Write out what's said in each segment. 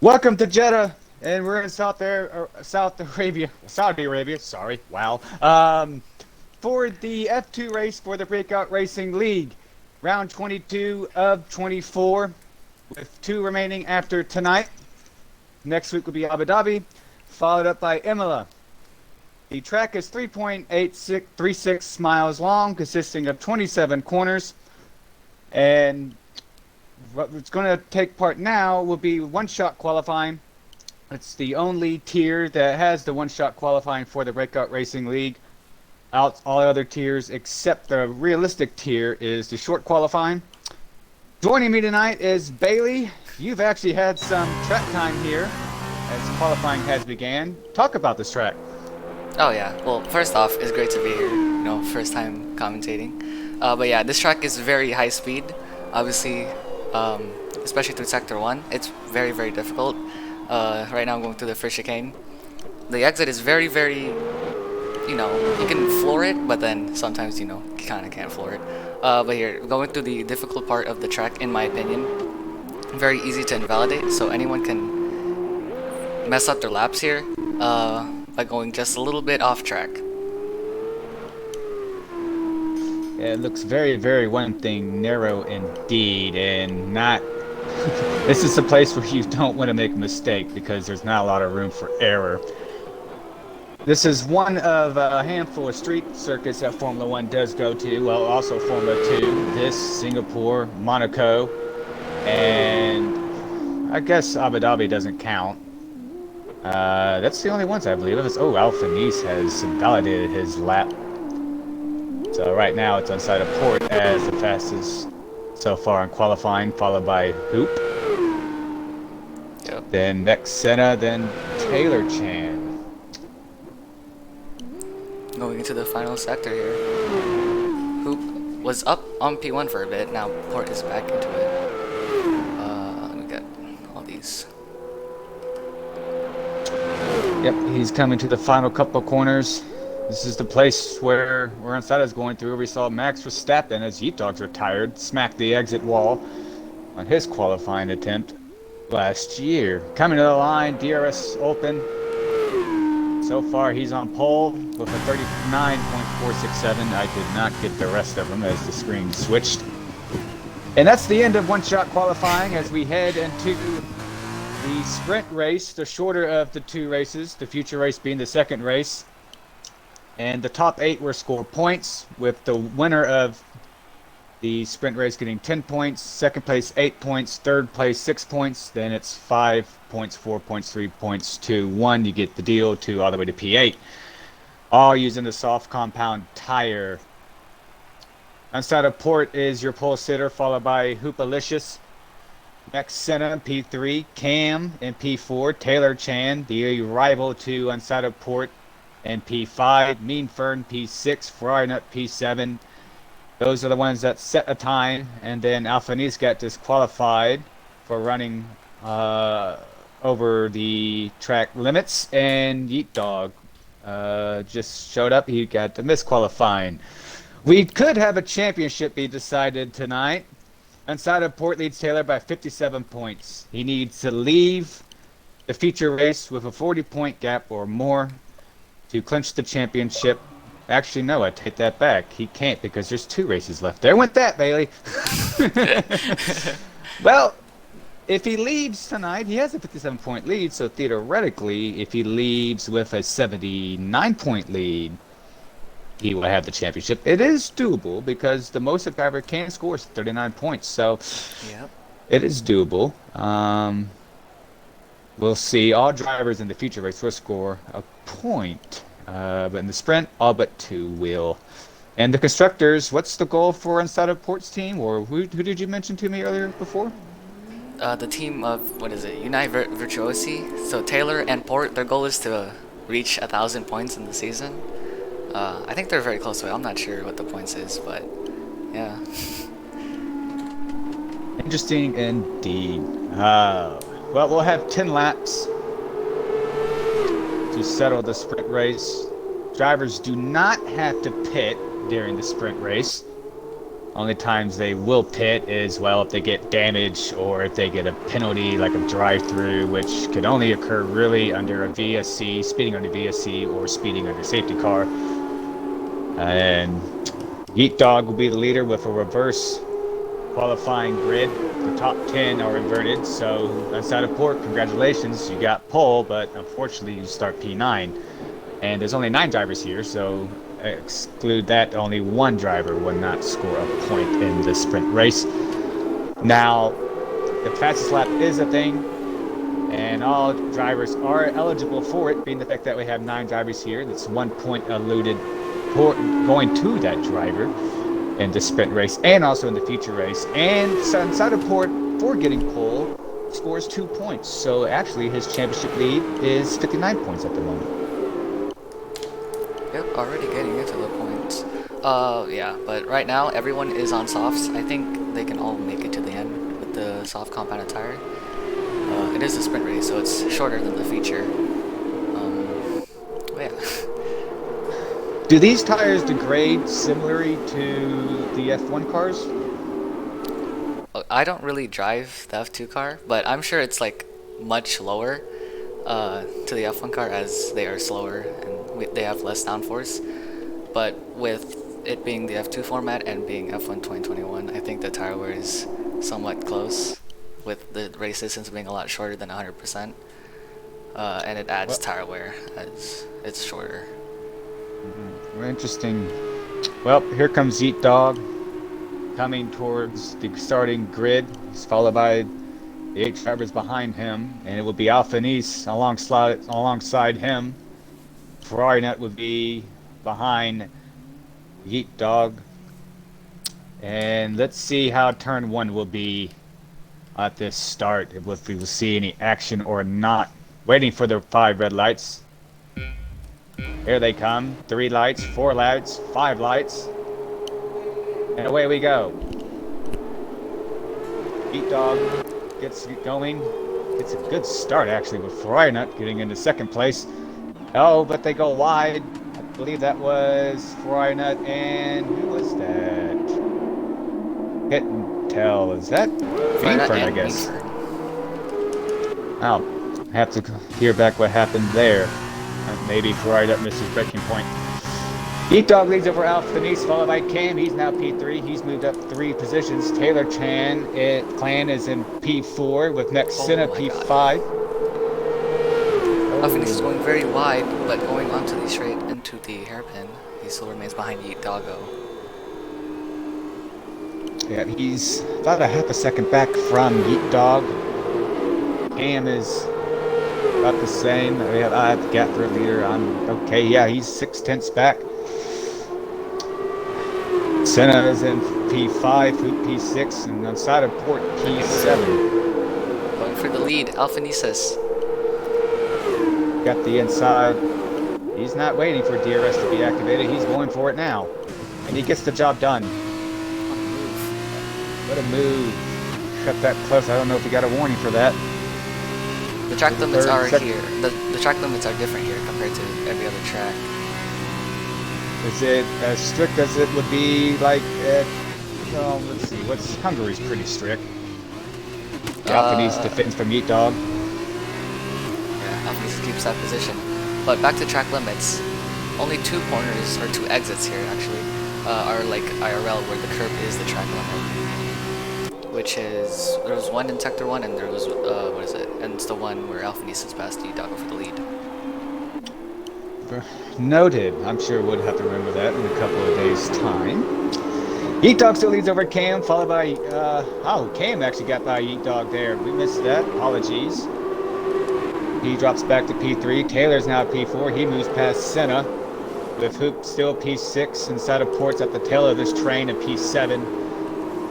Welcome to Jeddah, and we're in Saudi Arabia. Sorry, wow. For the F2 race for the Breakout Racing League, round 22 of 24, with two remaining after tonight. Next week will be Abu Dhabi, followed up by Imola. The track is 3.8636 miles long, consisting of 27 corners, and what's going to take part now will be one-shot qualifying. It's the only tier that has the one-shot qualifying for the Breakout Racing League. All other tiers except the realistic tier is the short qualifying. Joining me tonight is Bailey. You've actually had some track time here as qualifying has began. Talk about this track. Oh yeah, well first off, it's great to be here, first time commentating. But yeah, this track is very high speed, obviously, especially through Sector 1. It's very, very difficult. Right now I'm going through the first chicane. The exit is very, very, you can floor it, but then sometimes, you kind of can't floor it. But here, going through the difficult part of the track, in my opinion, very easy to invalidate, so anyone can mess up their laps here by going just a little bit off track. Yeah, it looks very, very one thing narrow indeed, and not. This is a place where you don't want to make a mistake because there's not a lot of room for error. This is one of a handful of street circuits that Formula One does go to. Well, also Formula 2, this, Singapore, Monaco, and I guess Abu Dhabi doesn't count. That's the only ones I believe. Oh, Alphanese has invalidated his lap. So right now it's on side of port as the fastest so far in qualifying, followed by Hoop. Yep. Then next Senna, then Taylor Chan. Going into the final sector here. Hoop was up on P1 for a bit, now Port is back into it. Let me get all these. Yep, he's coming to the final couple of corners. This is the place where inside is going through. We saw Max Verstappen, as Heat Dogs retired, smack the exit wall on his qualifying attempt last year. Coming to the line, DRS open. So far, he's on pole with a 39.467. I did not get the rest of them as the screen switched. And that's the end of one-shot qualifying as we head into the sprint race, the shorter of the two races, the future race being the second race. And the top 8 will score points, with the winner of the sprint race getting 10 points, second place 8 points, third place 6 points, then it's 5 points, 4 points, 3 points, 2, 1. You get the deal, 2 all the way to P8. All using the soft compound tire. Outside of port is your pole sitter, followed by Hoopalicious. Next, Senna in P3, Cam in P4, Taylor Chan, the rival to inside of port, in P5, Mean Fern P6, Ferrari Nut P7. Those are the ones that set a time, and then Alphanese got disqualified for running over the track limits, and Yeet Dog just showed up. He got the misqualifying. We could have a championship be decided tonight. Inside of port leads Taylor by 57 points. He needs to leave the feature race with a 40-point gap or more to clinch the championship. Actually, no, I take that back. He can't because there's 2 races left. There went that, Bailey. Well, if he leaves tonight, he has a 57-point lead, so theoretically, if he leaves with a 79-point lead, he will have the championship. It is doable because the most a driver can score is 39 points, so Yep. it is doable. We'll see. All drivers in the future race will score a point, but in the sprint, all but 2 will. And the constructors, what's the goal for inside of Port's team, or who did you mention to me earlier before? The team of, what is it, Unite Virtuosi. So Taylor and Port, their goal is to reach 1,000 points in the season. I think they're very close to it. I'm not sure what the points is, but yeah. Interesting indeed. Well, we'll have 10 laps to settle the sprint race. Drivers do not have to pit during the sprint race. Only times they will pit is, well, if they get damaged or if they get a penalty like a drive-through, which could only occur really under a VSC, speeding under VSC, or speeding under safety car. And Yeet Dog will be the leader with a reverse qualifying grid. The top 10 are inverted, so outside of port, congratulations, you got pole, but unfortunately you start P9. And there's only 9 drivers here, so exclude that, only 1 driver would not score a point in the sprint race. Now, the fastest lap is a thing, and all drivers are eligible for it, being the fact that we have 9 drivers here. That's 1 point alluded for going to that driver in the sprint race and also in the feature race. And inside of port, for getting pole, scores 2 points. So actually his championship lead is 59 points at the moment. Yep, already getting into the points. Yeah, but right now everyone is on softs. I think they can all make it to the end with the soft compounded tire. It is a sprint race, so it's shorter than the feature. Yeah. Do these tires degrade similarly to the F1 cars? I don't really drive the F2 car, but I'm sure it's like much lower to the F1 car as they are slower and they have less downforce. But with it being the F2 format and being F1 2021, I think the tire wear is somewhat close, with the race distance being a lot shorter than 100%. And it adds tire wear as it's shorter. Interesting. Well, here comes Yeet Dog coming towards the starting grid. He's followed by the 8 drivers behind him, and it will be Alphanese alongside him. Ferrari Nut would be behind Yeet Dog. And let's see how turn 1 will be at this start, if we will see any action or not. Waiting for the 5 red lights. Here they come. 3 lights, 4 lights, 5 lights. And away we go. Yeet Dog gets going. It's a good start actually with Ferrari Nut getting into 2nd place. Oh, but they go wide. I believe that was Ferrari Nut, and who was that? Can't tell. Is that Frankfurt, I guess? I'll have to hear back what happened there. Maybe Ferrari Nut missed his braking point. Yeet Dog leads over Alphanese, followed by Cam. He's now P3. He's moved up 3 positions. Taylor Clan is in P4 with next Senna P5. Alphanese is going very wide, but going onto the straight into the hairpin, he still remains behind Yeet Doggo. Yeah, he's about a half a second back from Yeet Dog. Cam is about the same. I have the gap for a leader. I'm okay. Yeah, he's 6/10 back. Senna is in P5, Hoop P6, and outside of port P7. Going for the lead, Alphanesis. Got the inside. He's not waiting for DRS to be activated. He's going for it now, and he gets the job done. What a move! Cut that close. I don't know if he got a warning for that. The track limits are here. The track limits are different here compared to every other track. Is it as strict as it would be like at, let's see, Hungary's pretty strict. Japanese defends from Yeet Dog. Yeah, Alphanesis keeps that position. But back to track limits. Only 2 corners, or 2 exits here actually, are like IRL where the curb is the track limit. Which is, there was one in Sector 1 and there was, what is it? And it's the one where Alphanesis passed Yeet Dog for the lead. Noted. I'm sure we'll have to remember that in a couple of days' time. Yeet Dog still leads over Cam, followed by, Cam actually got by Yeet Dog there. We missed that. Apologies. He drops back to P3. Taylor's now P4. He moves past Senna, with Hoop still P6 inside of ports at the tail of this train in P7.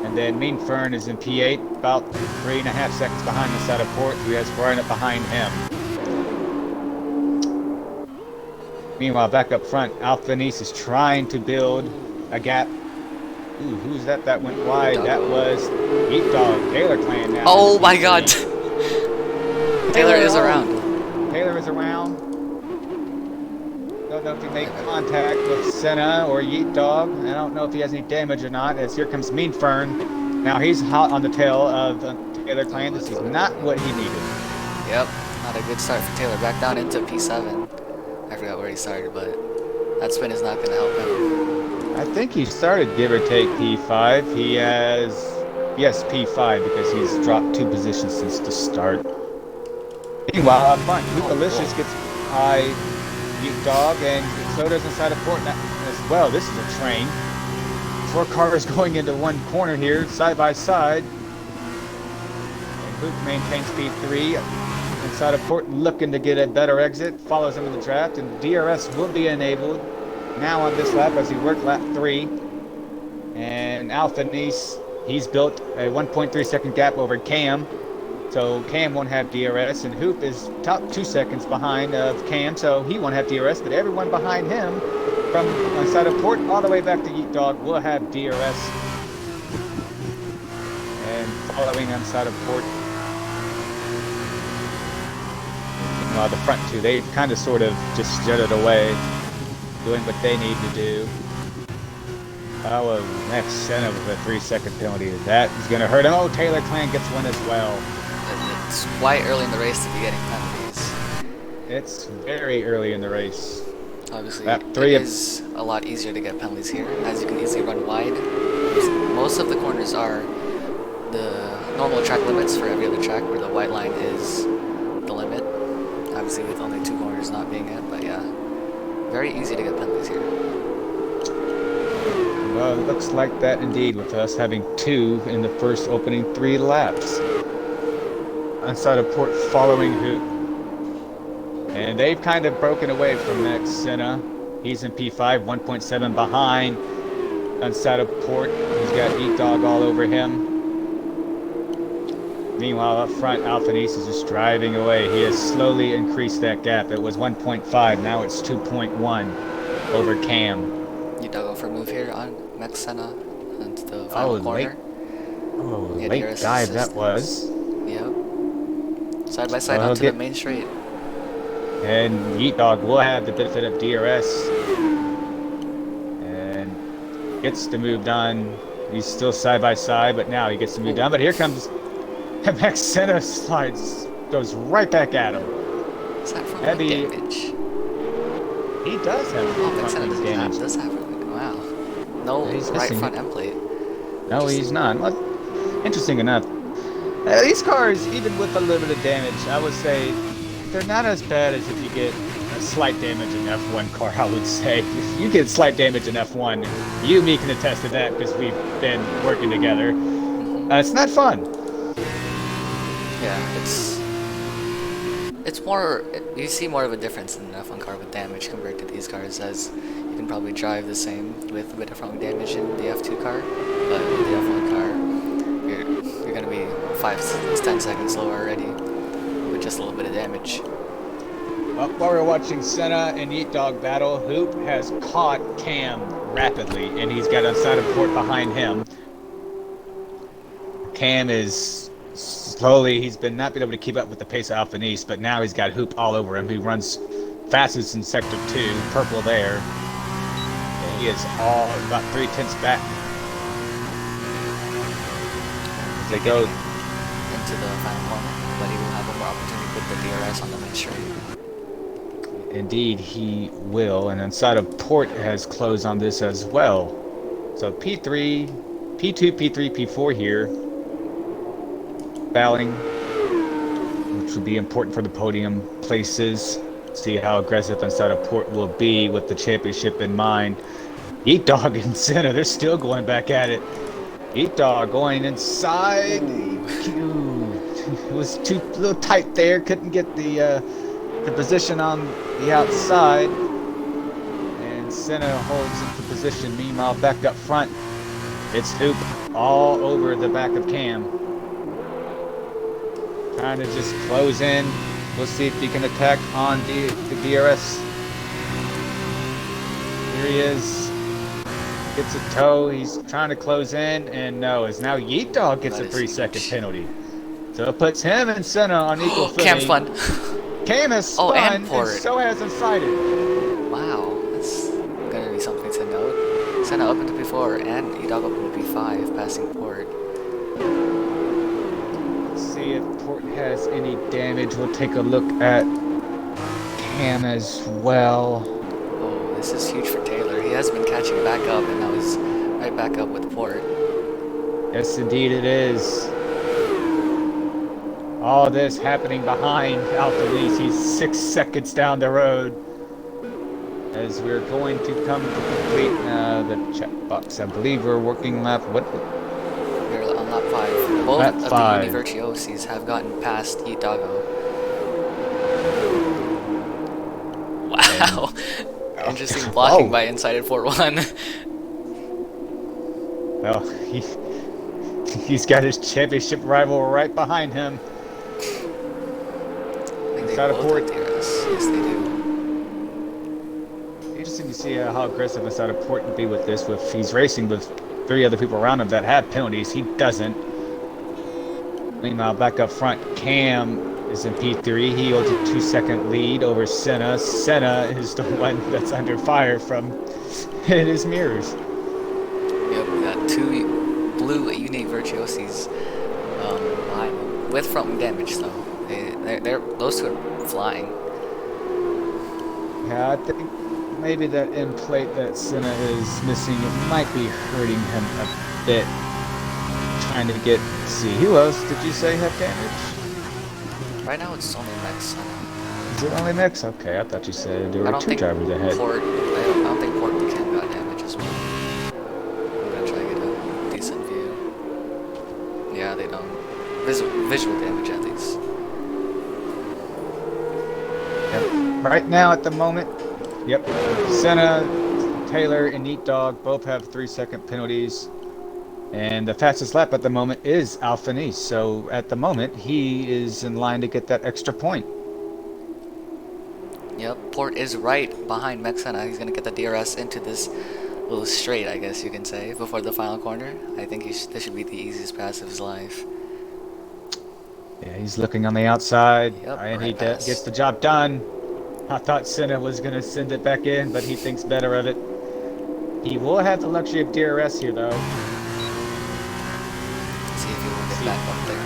And then Mean Fern is in P8, about 3.5 seconds behind the side of port, who has Ferrari Nut behind him. Meanwhile, back up front, Alphanese is trying to build a gap. Ooh, who's that? That went wide. That was Yeet Dog. Taylor Clan now. Oh my god! Taylor is around. Taylor is around. Don't know if he made contact with Senna or Yeet Dog. I don't know if he has any damage or not, as here comes Mean Fern. Now he's hot on the tail of Taylor Clan. This is not what he needed. Yep, not a good start for Taylor. Back down into P7. I forgot where he started, but that spin is not going to help him. I think he started give or take P5. He has, yes, P5 because he's dropped 2 positions since the start. Meanwhile, up front, Lucalicious gets high Yeet Dog, and so does inside of Port as well. This is a train. 4 cars going into one corner here, side by side. And Hoop maintains P3. Inside of Port looking to get a better exit, follows him in the draft, and DRS will be enabled now on this lap as he worked lap 3. And Alpha Nice, he's built a 1.3 second gap over Cam. So Cam won't have DRS, and Hoop is top 2 seconds behind of Cam, so he won't have DRS, but everyone behind him from inside of Port all the way back to Yeet Dog will have DRS. And following inside of Port. The front 2, they kind of sort of just jutted away, doing what they need to do. Oh, next Senna with a 3-second penalty. That is going to hurt him. Oh, Taylor Clan gets one as well. It's quite early in the race to be getting penalties. It's very early in the race. Obviously, lap it 3 is a lot easier to get penalties here, as you can easily run wide. Most of the corners are the normal track limits for every other track, where the white line is the limit. Obviously, with only 2 corners not being it, but yeah, very easy to get penalties here. Well, it looks like that indeed, with us having 2 in the first opening 3 laps. Inside of Port following Hoop. And they've kind of broken away from Max Senna. He's in P5, 1.7 behind. Inside of Port, he's got Yeet Dog all over him. Meanwhile, up front, Alpha Nice is just driving away. He has slowly increased that gap. It was 1.5, now it's 2.1 over Cam. Yeet Dog go for a move here on Max Senna into the final corner. Late dive that was. Yep. Side by side onto the main straight. And Yeet Dog will have the benefit of DRS. And gets the move done. He's still side by side, but now he gets the move done. But here comes Max Senna, slides, goes right back at him. Is that from heavy damage? He does have Max Senna damage. does have wow. No right front end plate. No, he's not. Well, interesting enough. These cars, even with a little bit of damage, I would say they're not as bad as if you get a slight damage in F1 car, I would say. If you get slight damage in F1, you and me can attest to that because we've been working together. It's not fun. Yeah, it's more, you see more of a difference in an F1 car with damage compared to these cars, as you can probably drive the same with a bit of wrong damage in the F2 car, but with the F1 car, you're going to be 5-10 seconds slower already with just a little bit of damage. Well, while we're watching Senna and Yeet Dog battle, Hoop has caught Cam rapidly, and he's got inside of Port behind him. Cam is slowly, he's been not been able to keep up with the pace of Alpha Nice, but now he's got Hoop all over him. He runs fastest in Sector 2, purple there. And he is all about 3/10 back. As they go into the final corner, but he will have a more opportunity with the DRS on the main straight. Indeed, he will. And inside of Port has closed on this as well. So P3, P2, P3, P4 here. Battling, which will be important for the podium places. See how aggressive inside of Port will be with the championship in mind. Yeet Dog and Senna, they're still going back at it. Yeet Dog going inside. It was a little tight there. Couldn't get the position on the outside. And Senna holds the position. Meanwhile, back up front, it's Hoop all over the back of Cam. Trying to just close in. We'll see if he can attack on the DRS. Here he is. Gets a toe. He's trying to close in, and no, as now Yeet Dog gets a 3-second penalty. So it puts him and Senna on equal footing. Cam spun. Cam has spun, and Port. and so has Unsighted. Wow. up into P4 and E-Dog up into P5, passing Port. Let's see if Port has any damage. We'll take a look at Cam as well. Oh, this is huge for Taylor. He has been catching back up, and now he's right back up with Port. Yes, indeed it is. All this happening behind Alpha. He's 6 seconds down the road. As we're going to come to complete the checkbox. I believe we're working lap what? We're on lap 5. Both Lap of 5. the Virtuosis have gotten past Itago. Wow. Interesting blocking by Inside at 4-1. Well, he's got his championship rival right behind him. Inside of Port. Yes, they do. Interesting to see how aggressive Inside of Port can be with this. With he's racing with 3 other people around him that have penalties, he doesn't. Meanwhile, back up front, Cam is in P3. He holds a 2-second lead over Senna. Senna is the one that's under fire from his mirrors. Yep, we got 2 blue unique Virtuosis behind them, with front wing damage, though. Those 2 are flying. Yeah, I think maybe that end plate that Senna is missing, it might be hurting him a bit. Trying to get, let's see, who else did you say have damage? Right now it's only Max. Is it only Mix? Okay, I thought you said there I were don't 2 think drivers ahead. I don't think Port and Cam got damage as well. I'm gonna try to get a decent view. Yeah, they don't. Visual damage at least. Yep. Right now, at the moment, yep, Senna, Taylor, and Neat Dog both have 3-second penalties. And the fastest lap at the moment is Alphanese. So at the moment, he is in line to get that extra point. Yep, Port is right behind Mexena. He's gonna get the DRS into this little straight, I guess you can say, before the final corner. I think this should be the easiest pass of his life. Yeah, he's looking on the outside, Yep, and right he pass. gets the job done. I thought Senna was going to send it back in, but he thinks better of it. He will have the luxury of DRS here, though. See if he will get back up there.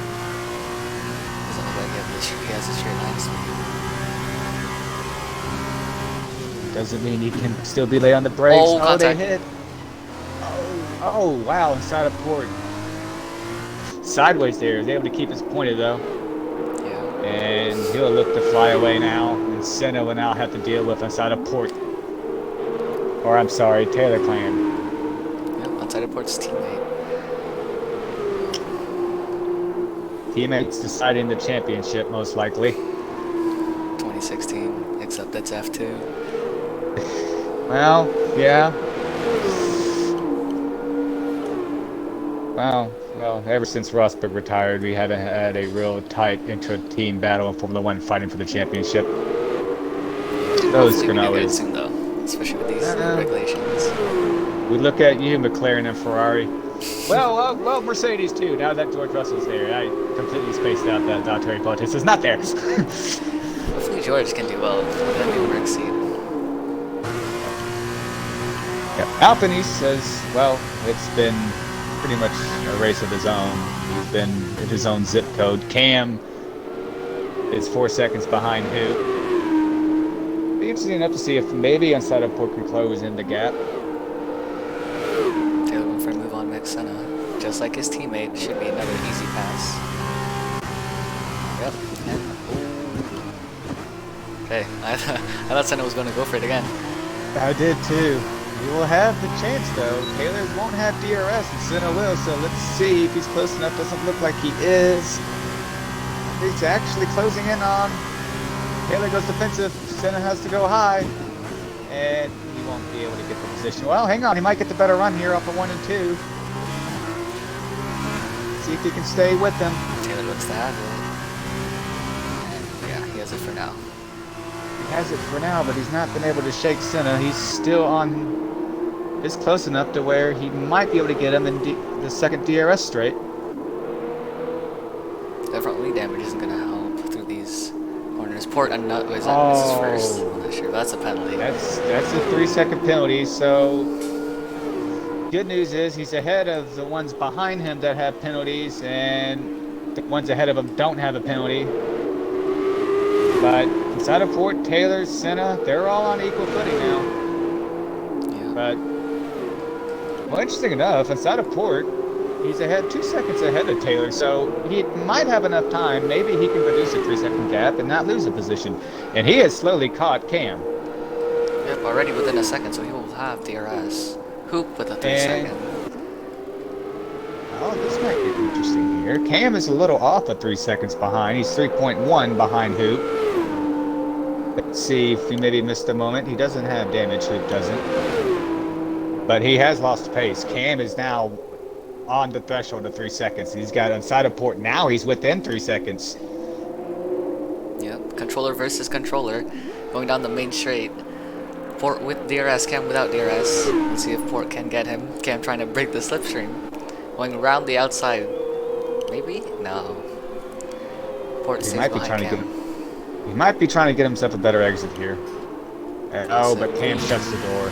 Doesn't look like he has a straight line speed. Doesn't mean he can still be late on the brakes. Oh, they contact. hit. Oh, wow, inside of Port. Sideways there. He's able to keep his pointed, though. Yeah. And he'll look to fly away now. And Senna will now have to deal with inside of Port. Or, I'm sorry, Taylor Clan. Yep, outside of Port's teammate. Teammates deciding the championship, most likely. 2016, except that's F2. Well, yeah. Well, ever since Rosberg retired, we haven't had a real tight intra-team battle in Formula 1 fighting for the championship. Those Hopefully can we do get it always... soon, though, especially with these regulations. We look at you, McLaren and Ferrari. Well, Mercedes too. Now that George Russell's there, I completely spaced out that Valtteri Bottas is not there. Hopefully George can do well with that new brick seat. Yeah, Alpine says, well, it's been pretty much a race of his own. He's been in his own zip code. Cam is 4 seconds behind who. Be interesting enough to see if maybe inside of Port can close in the gap. Taylor went for a move on Mexena. Just like his teammate, should be another easy pass. Yep. And, okay, I thought Senna was going to go for it again. I did too. He will have the chance though. Taylor won't have DRS and Senna will, so let's see if he's close enough. Doesn't look like he is. He's actually closing in on. Taylor goes defensive. Senna has to go high. And he won't be able to get the position. Well, hang on. He might get the better run here off of 1 and 2. See if he can stay with them. Taylor looks to have it. Yeah, he has it for now. He has it for now, but he's not been able to shake Senna. He's still on. It's close enough to where he might be able to get him in the second DRS straight. Definitely damage isn't going to help through these corners. Port and Nut was this is first. I'm not sure, but that's a penalty. That's a 3-second penalty. So good news is he's ahead of the ones behind him that have penalties, and the ones ahead of him don't have a penalty. But inside of Port, Taylor, Senna, they're all on equal footing now. Yeah. But, well, interesting enough, inside of Port, he's ahead 2 seconds ahead of Taylor, so he might have enough time. Maybe he can reduce a 3-second gap and not lose a position. And he has slowly caught Cam. Yep, already within a second, so he will have DRS. Hoop with a 3-second. Oh, this might get interesting here. Cam is a little off of 3 seconds behind. He's 3.1 behind Hoop. Let's see if he maybe missed a moment. He doesn't have damage, Hoop doesn't. But he has lost pace. Cam is now on the threshold of 3 seconds. He's got inside of Port. Now he's within 3 seconds. Yep, controller versus controller. Going down the main straight. Port with DRS, Cam without DRS. Let's see if Port can get him. Cam trying to break the slipstream. Going around the outside. Maybe? No. Port stays behind Cam. He might be trying to get himself a better exit here. Oh, but Cam shuts the door.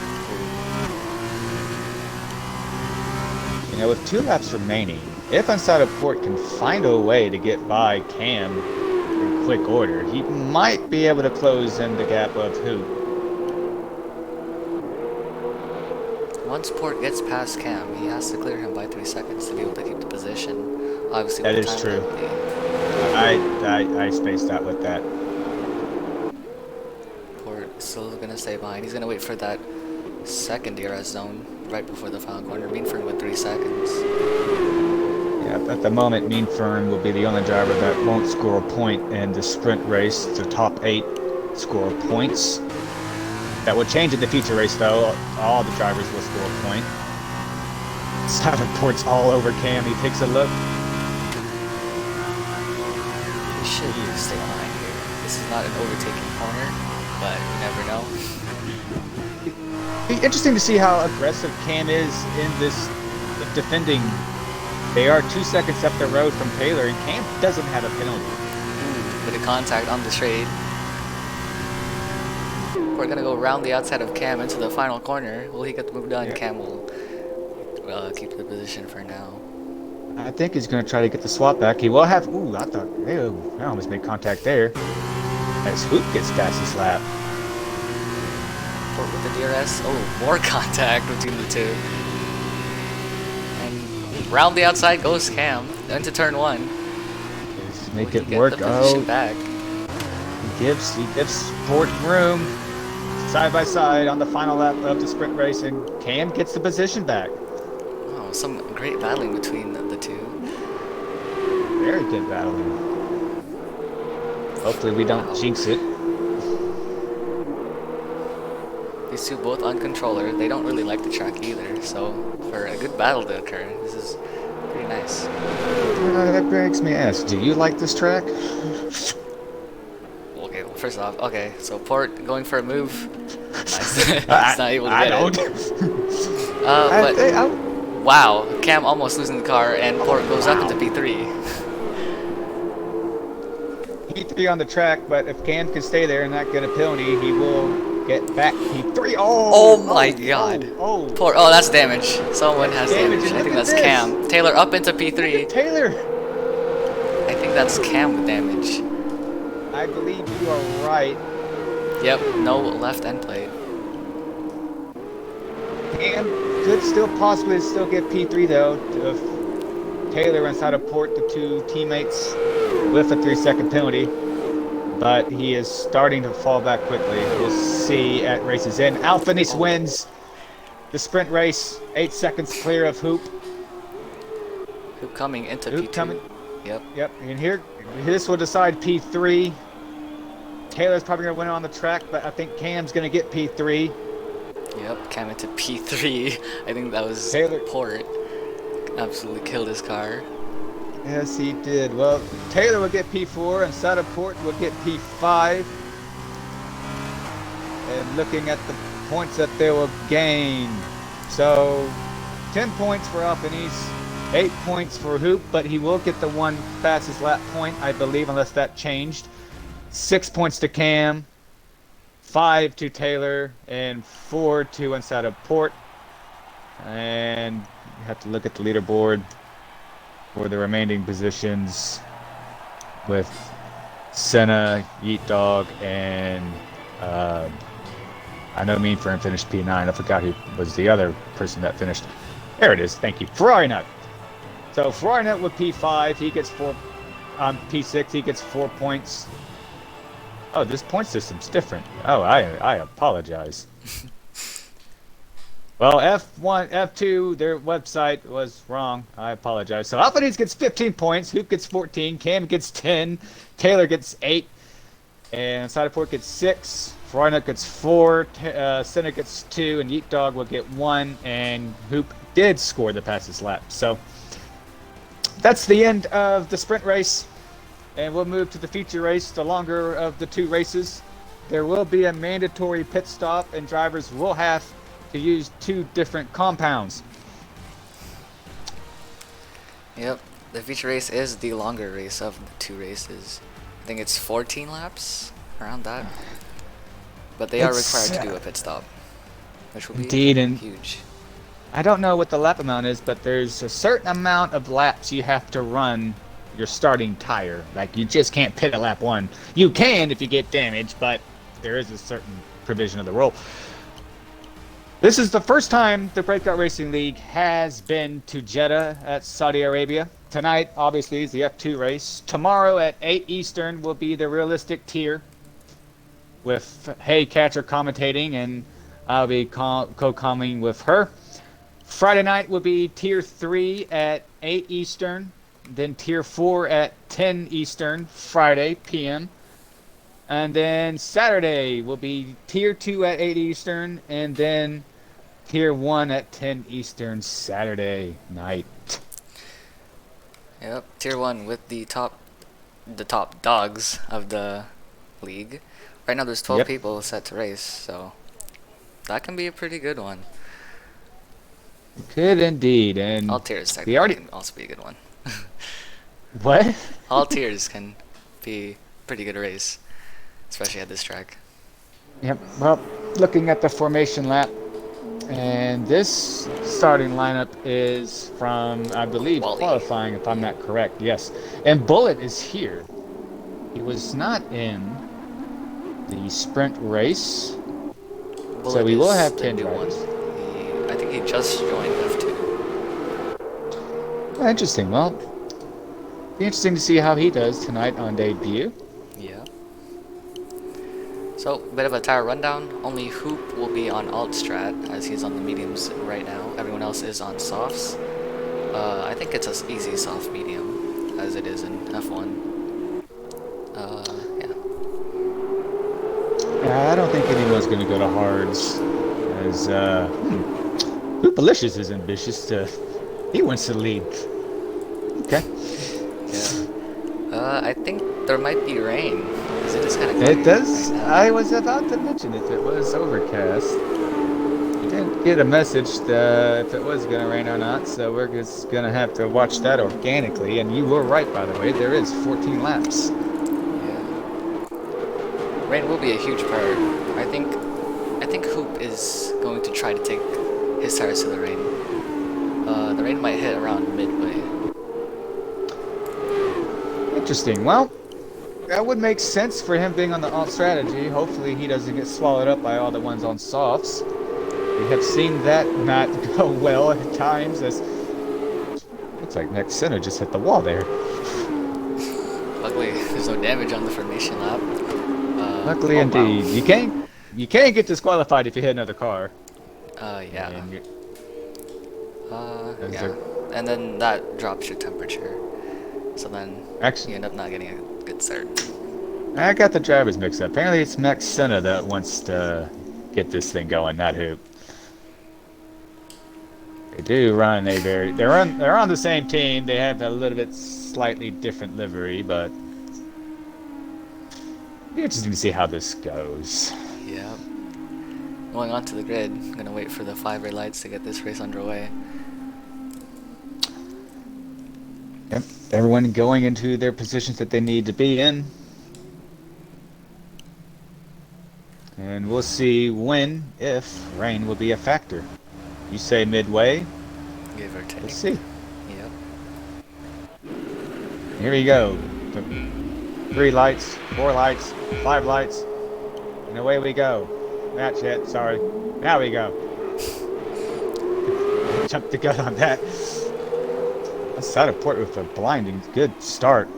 You know, with 2 laps remaining, if inside of Port can find a way to get by Cam in quick order, he might be able to close in the gap of Hoop. Once Port gets past Cam, he has to clear him by 3 seconds to be able to keep the position. Obviously, that is true. I spaced out with that. Port still gonna stay behind. He's gonna wait for that second DRS zone right before the final corner. Meanfern with 3 seconds. Yeah, at the moment, Meanfern will be the only driver that won't score a point in the sprint race. The top 8 score points. That will change in the feature race, though. All the drivers will score a point. Simon Port's all over Cam. He takes a look. He should stay behind here. This is not an overtaking corner, but you never know. It'd be interesting to see how aggressive Cam is in this defending. They are 2 seconds up the road from Taylor, and Cam doesn't have a penalty. Bit of contact on the straight. We're gonna go around the outside of Cam into the final corner. Will he get the move done? Yeah. Cam will keep the position for now. I think he's gonna try to get the swap back. He will have. Ooh, I thought. Ew, I almost made contact there. As Hoop gets past this lap. Port with the DRS. Oh, more contact between the two. And round the outside goes Cam into turn 1. Just make it work. Back. He gives Port room. Side by side on the final lap of the sprint race, and Cam gets the position back. Oh, some great battling between the two. Very good battling. Hopefully we don't jinx it. These two both on controller. They don't really like the track either, so for a good battle to occur, this is pretty nice. That makes me ask, do you like this track? Okay, well, first off, okay, so Port going for a move. Nice. He's not able to get it. Wow, Cam almost losing the car, and Port goes up into P3. P3 on the track, but if Cam can stay there and not get a penalty, he will get back P3. Oh my God. Port. Oh, that's damage. Someone has damage. I think that's Cam. Taylor up into P3. Taylor. I think that's Cam with damage. I believe you are right. Yep, no left end plate. Cam could still possibly get P3 though. If Taylor inside of Port, the 2 teammates with a 3-second penalty. But he is starting to fall back quickly. We'll see at race's end. Alphanese wins the sprint race, 8 seconds clear of Hoop. Hoop coming into P2. Coming. Yep. And here, this will decide P3. Taylor's probably going to win on the track, but I think Cam's going to get P3. Yep, Cam into P3. I think that was Taylor. Port. Absolutely killed his car. Yes, he did. Well, Taylor will get P4, and Saudi Port will get P5. And looking at the points that they will gain. So, 10 points for Alphanese, 8 points for Hoop, but he will get the 1 fastest lap point, I believe, unless that changed. 6 points to Cam, 5 to Taylor, and 4 to inside of Port. and you have to look at the leaderboard for the remaining positions with Senna, Yeet Dog, and I know Mean Fern finished P9. I forgot who was the other person that finished. There it is. Thank you. Ferrari Nut. So Ferrari Nut with P5, he gets 4. On P6, he gets 4 points. Oh, this point system's different. Oh, I apologize. Well, F1, F2, their website was wrong. I apologize. So Alphanese gets 15 points, Hoop gets 14, Cam gets 10, Taylor gets 8, and Sideport gets 6, Ferrari gets 4, Senna gets 2, and Yeet Dog will get 1, and Hoop did score the fastest lap. So that's the end of the sprint race, and we'll move to the feature race, the longer of the 2 races. There will be a mandatory pit stop, and drivers will have to use 2 different compounds. Yep, the feature race is the longer race of the 2 races. I think it's 14 laps, around that. But they are required to do a pit stop, which will be indeed, and huge. I don't know what the lap amount is, but there's a certain amount of laps you have to run your starting tire. Like, you just can't pit at lap 1. You can if you get damaged, but there is a certain provision of the rule. This is the first time the Breakout Racing League has been to Jeddah at Saudi Arabia. Tonight, obviously, is the F2 race. Tomorrow at 8 Eastern will be the realistic tier with Hey Catcher commentating, and I'll be co-commenting with her. Friday night will be Tier 3 at 8 Eastern, then Tier 4 at 10 Eastern, Friday p.m. And then Saturday will be Tier 2 at 8 Eastern, and then Tier 1 at 10 Eastern, Saturday night. Yep, Tier 1 with the top dogs of the league. Right now there's 12 people set to race, so that can be a pretty good one. Could indeed, and all tiers technically can also be a good one. What? All tiers can be a pretty good race, especially at this track. Yep. Well, looking at the formation lap, and this starting lineup is from, I believe, Wally. qualifying, if I'm not correct. Yes. And Bullet is here. He was not in the sprint race, Bullet so we will have 10 drivers. I think he just joined F2. Oh, interesting. Well, be interesting to see how he does tonight on debut. Yeah. So, bit of a tire rundown. Only Hoop will be on alt strat, as he's on the mediums right now. Everyone else is on softs. I think it's an easy soft medium, as it is in F1. Yeah, I don't think anyone's going to go to hards, as Hoopalicious is ambitious to. He wants to lead. Okay. Yeah. I think there might be rain. Is it just kind of? It does. Right, I was about to mention if it was overcast. I didn't get a message if it was going to rain or not, so we're just going to have to watch that organically. And you were right, by the way. There is 14 laps. Rain will be a huge part. I think Hoop is going to try to take his tires to the rain. The rain might hit around midway. Interesting. Well, that would make sense for him being on the alt strategy. Hopefully he doesn't get swallowed up by all the ones on softs. We have seen that not go well at times, as looks like next center just hit the wall there. Luckily, there's no damage on the formation lap. Luckily indeed. Wow. You can't get disqualified if you hit another car. Yeah. Yeah. And then that drops your temperature. So then you end up not getting a good start. I got the drivers mixed up. Apparently it's Max Senna that wants to get this thing going, not Hoop. They do run they're on the same team. They have a little bit slightly different livery, but it'll be interesting to see how this goes. Yeah. Going on to the grid. I'm gonna wait for the 5 red lights to get this race underway. Yep. Everyone going into their positions that they need to be in. And we'll see when, if, rain will be a factor. You say midway? Give or take. Let's see. Yep. Here we go. 3 lights, 4 lights, 5 lights, and away we go. Not yet, sorry. Now we go. Jumped the gun on that. That's Saudi Port with a blinding good start.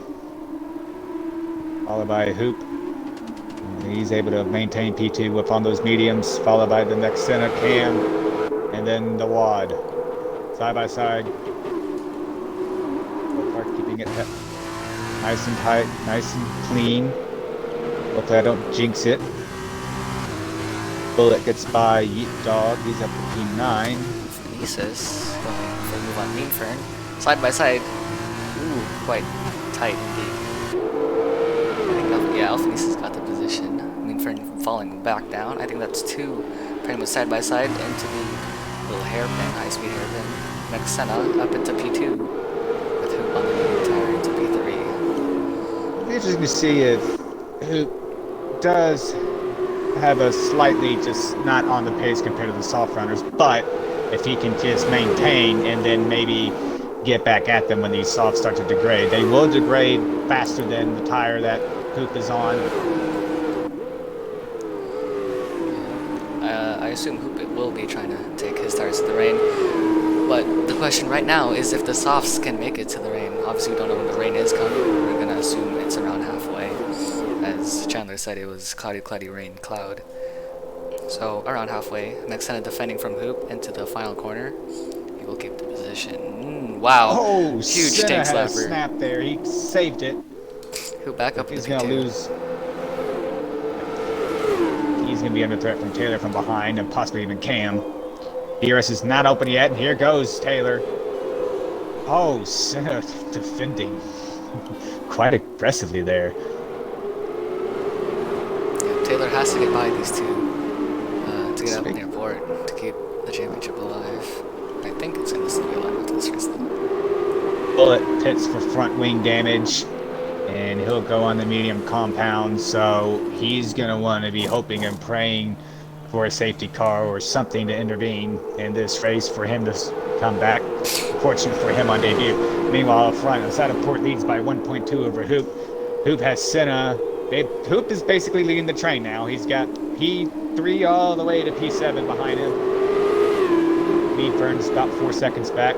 Followed by Hoop. He's able to maintain P2 whip on those mediums, followed by the next center Cam, and then the Wad. Side by side. Both are keeping it nice and tight, nice and clean. Hopefully I don't jinx it. Bullet gets by Yeet Dog. He's up to P9. Thesis going for a move on Mean Fern. Side by side. Ooh, quite tight indeed. I think, yeah, Alphanesis got the position. Mean Fern falling back down. I think that's 2 pretty much side by side into the little hairpin, high speed hairpin. Next Senna up into P2 with Hoop on the medium tire into P3. It'll be interesting to see if Hoop does have a slightly just not on the pace compared to the soft runners, but if he can just maintain and then maybe get back at them when these softs start to degrade. They will degrade faster than the tire that Hoop is on. I assume Hoop will be trying to take his tires to the rain, but the question right now is if the softs can make it to the rain. Obviously we don't know when the rain is coming. We're going to assume it's around halfway. As Chandler said, it was cloudy, rain, cloud. So around halfway, Maxena defending from Hoop into the final corner. He will keep the position. Wow! Oh, huge Senna tank had a slapper. snap there. He saved it. Hoop back up. He's into gonna P2. lose. He's gonna be under threat from Taylor from behind and possibly even Cam. DRS is not open yet, and here goes Taylor. Oh, Senna defending quite aggressively there. Taylor has to get by these two to get up near port to keep the championship alive. I think it's going to still be alive after this race though. Bullet pits for front wing damage, and he'll go on the medium compound, so he's going to want to be hoping and praying for a safety car or something to intervene in this race for him to come back. Fortunate for him on debut. Meanwhile, up front, Saudi Port leads by 1.2 over Hoop. Hoop has Senna. Hoop is basically leading the train now. He's got P3 all the way to P7 behind him. Mean Fern's about 4 seconds back,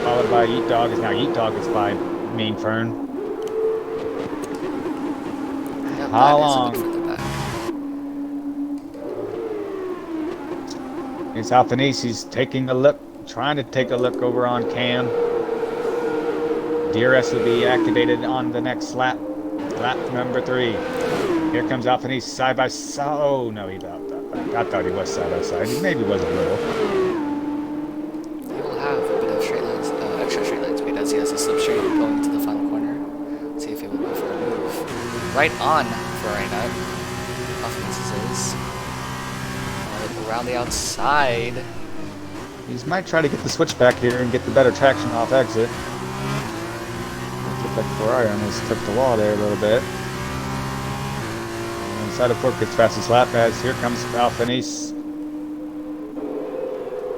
followed by Yeet Dog. Now Yeet Dog is by Mean Fern. Yep, How that is a long? bit further back. It's Alphanese. He's taking a look, trying to take a look over on Cam. DRS will be activated on the next lap. Lap number 3. Here comes Alphanese side by side. Oh, no, he thought back. I thought he was side by side. He maybe was a little. He will have a bit of straight lines, extra straight line speed as he has a slipstream going to the final corner. See if he will go for a move. Right on for Reinhardt. Offenses is around the outside. He might try to get the switch back here and get the better traction off exit. Looks like Ferrari almost took the wall there a little bit. And Saudi Port gets fastest lap as here comes Alphanese.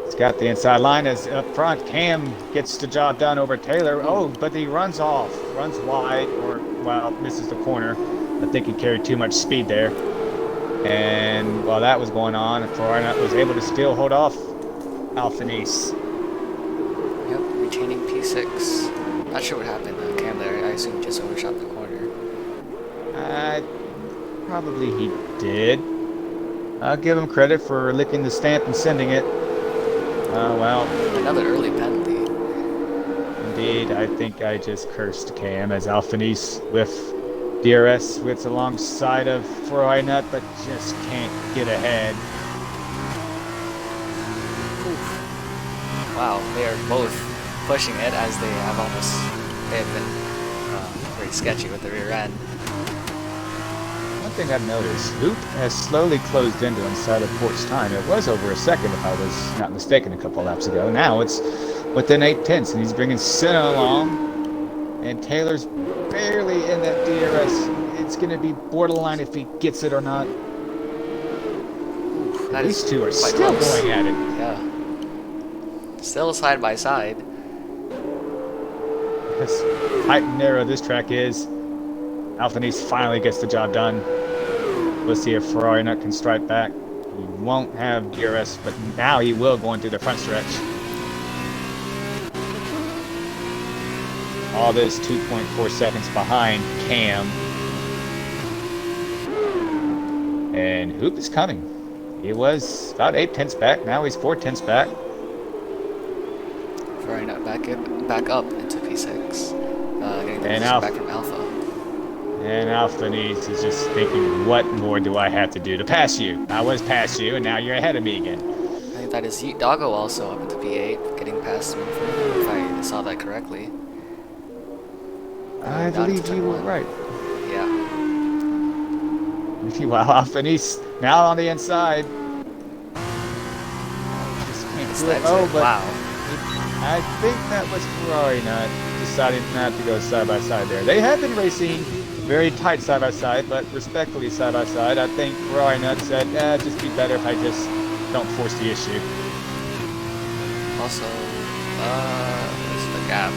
He's got the inside line as up front. Cam gets the job done over Taylor. Oh, but he runs off. Runs wide or, well, misses the corner. I think he carried too much speed there. And while that was going on, Ferrari was able to still hold off Alphanese. Yep, retaining P6. Not sure what happened to Cam there. I assume he just overshot the corner. Probably he did. I'll give him credit for licking the stamp and sending it. Well. Another early penalty. Indeed, I think I just cursed Cam as Alphanese with DRS whips alongside of Freunut, but just can't get ahead. Oof. Wow, they are both pushing it as they have been very sketchy with the rear end. One thing I've noticed, Hoop has slowly closed into inside of Port's time. It was over a second, if I was not mistaken, a couple laps ago. Now it's within 8/10, and he's bringing Senna along, and Taylor's barely in that DRS. It's going to be borderline if he gets it or not. Oof, These two are quite still close. going at it. Yeah. Still side by side. That's tight and narrow this track is. Alfanese finally gets the job done. We'll see if Ferrari Nut can strike back. He won't have DRS, but now he will going through the front stretch. All this 2.4 seconds behind Cam. And Hoop is coming. He was about 8 tenths back. Now he's 4 tenths back. Ferrari Nut back up into P6. Getting the And position back from Alpha. And Alfanese is just thinking, what more do I have to do to pass you? I was past you, and now you're ahead of me again. I think that is Yeet Doggo also up into P8, getting past me, if I saw that correctly. I believe you were right. Yeah. Wow, Alfanese now on the inside. Just can't do it. Oh, but wow. I think that was Ferrari Nut deciding not to go side by side there. They have been racing very tight side by side, but respectfully side by side. I think Ferrari Nut said, just be better if I just don't force the issue. Also, what's the gap?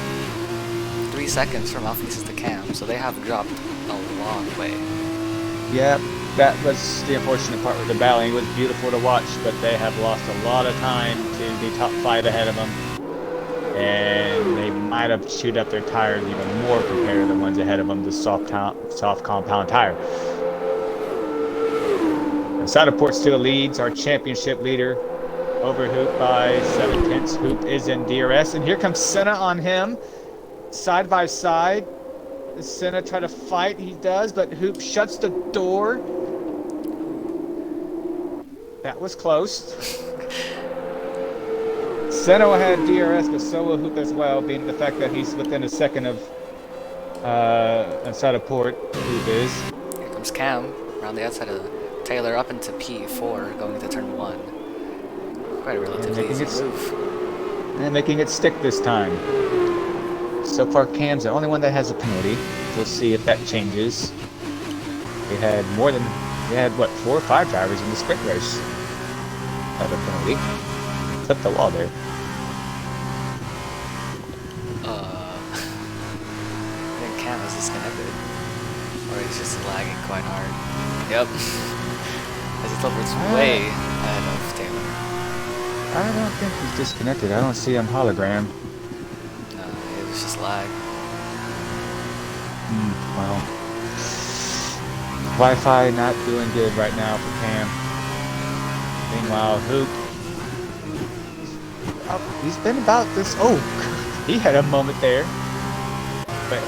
3 seconds from Alphanesis to Cam, so they have dropped a long way. Yeah, that was the unfortunate part with the battling. It was beautiful to watch, but they have lost a lot of time to the top 5 ahead of them. And they might have chewed up their tires even more compared to the ones ahead of them, the soft compound tire. And Saudaport still leads, our championship leader, over Hoop by 7 tenths. Hoop is in DRS, and here comes Senna on him, side by side. Senna try to fight, he does, but Hoop shuts the door. That was close. Senna had DRS, but so will Hoop as well, being the fact that he's within a second of Saudaport. Hoop is. Here comes Cam around the outside of Taylor up into P4, going into turn 1. Quite a relatively easy move. And making it stick this time. So far, Cam's the only one that has a penalty. We'll see if that changes. We had 4 or 5 drivers in the sprint race have a penalty. Clip the wall there. I think Cam is disconnected. Or he's just lagging quite hard. Yep. As he teleports way ahead of Taylor. I don't think he's disconnected. I don't see him hologram. No, it was just lag. Well, Wi-Fi not doing good right now for Cam. Meanwhile, Hoop, he's been about this. Oh, he had a moment there. But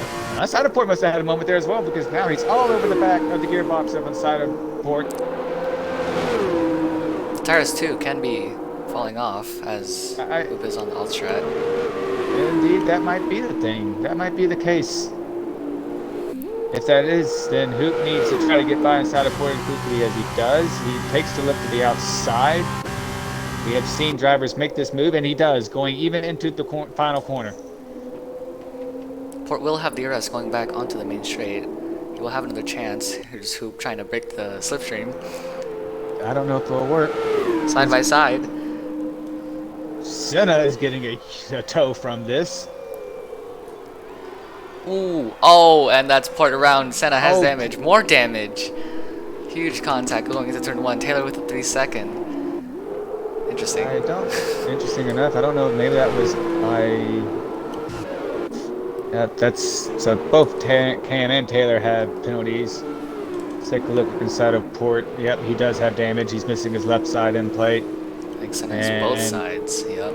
Saudaport must have had a moment there as well, because now he's all over the back of the gearbox up on Saudaport. The tires too can be falling off as Hoop is on the Altstrat. Indeed, that might be the thing. That might be the case. If that is, then Hoop needs to try to get by inside of Port quickly as he does. He takes the lift to the outside. We have seen drivers make this move, and he does, going even into the final corner. Port will have DRS going back onto the main straight. He will have another chance. Here's Hoop trying to break the slipstream. I don't know if it'll work. Side by side. Senna is getting a tow from this. Ooh, oh, and that's Port around. Senna has damage. More damage. Huge contact going into turn 1. Taylor with a 3-second. Interesting. Interesting enough. I don't know. Maybe that was by. So both Cam and Taylor have penalties. Let's take a look inside of Port. Yep, he does have damage. He's missing his left side end plate. I think Senna has both sides. Yep.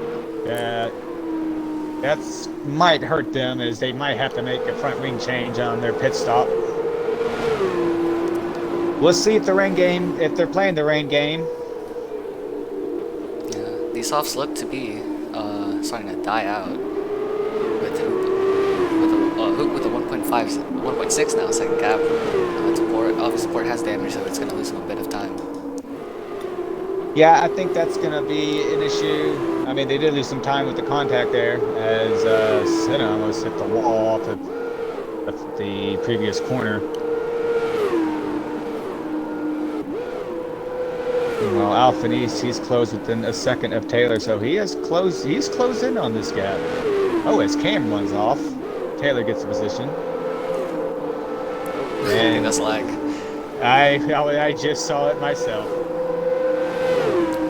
That might hurt them, as they might have to make a front wing change on their pit stop. We'll see if they're playing the rain game. Yeah, these softs look to be starting to die out. With Hoop with a 1.6 now, second gap. To Port. Obviously, Port has damage, so it's going to lose him a bit of time. Yeah, I think that's going to be an issue. I mean, they did lose some time with the contact there, as Senna almost hit the wall off of the previous corner. Meanwhile, Alfanese, he's closed within a second of Taylor, so he's closed in on this gap. Oh, as Cam runs off, Taylor gets the position. And that's lag. I just saw it myself.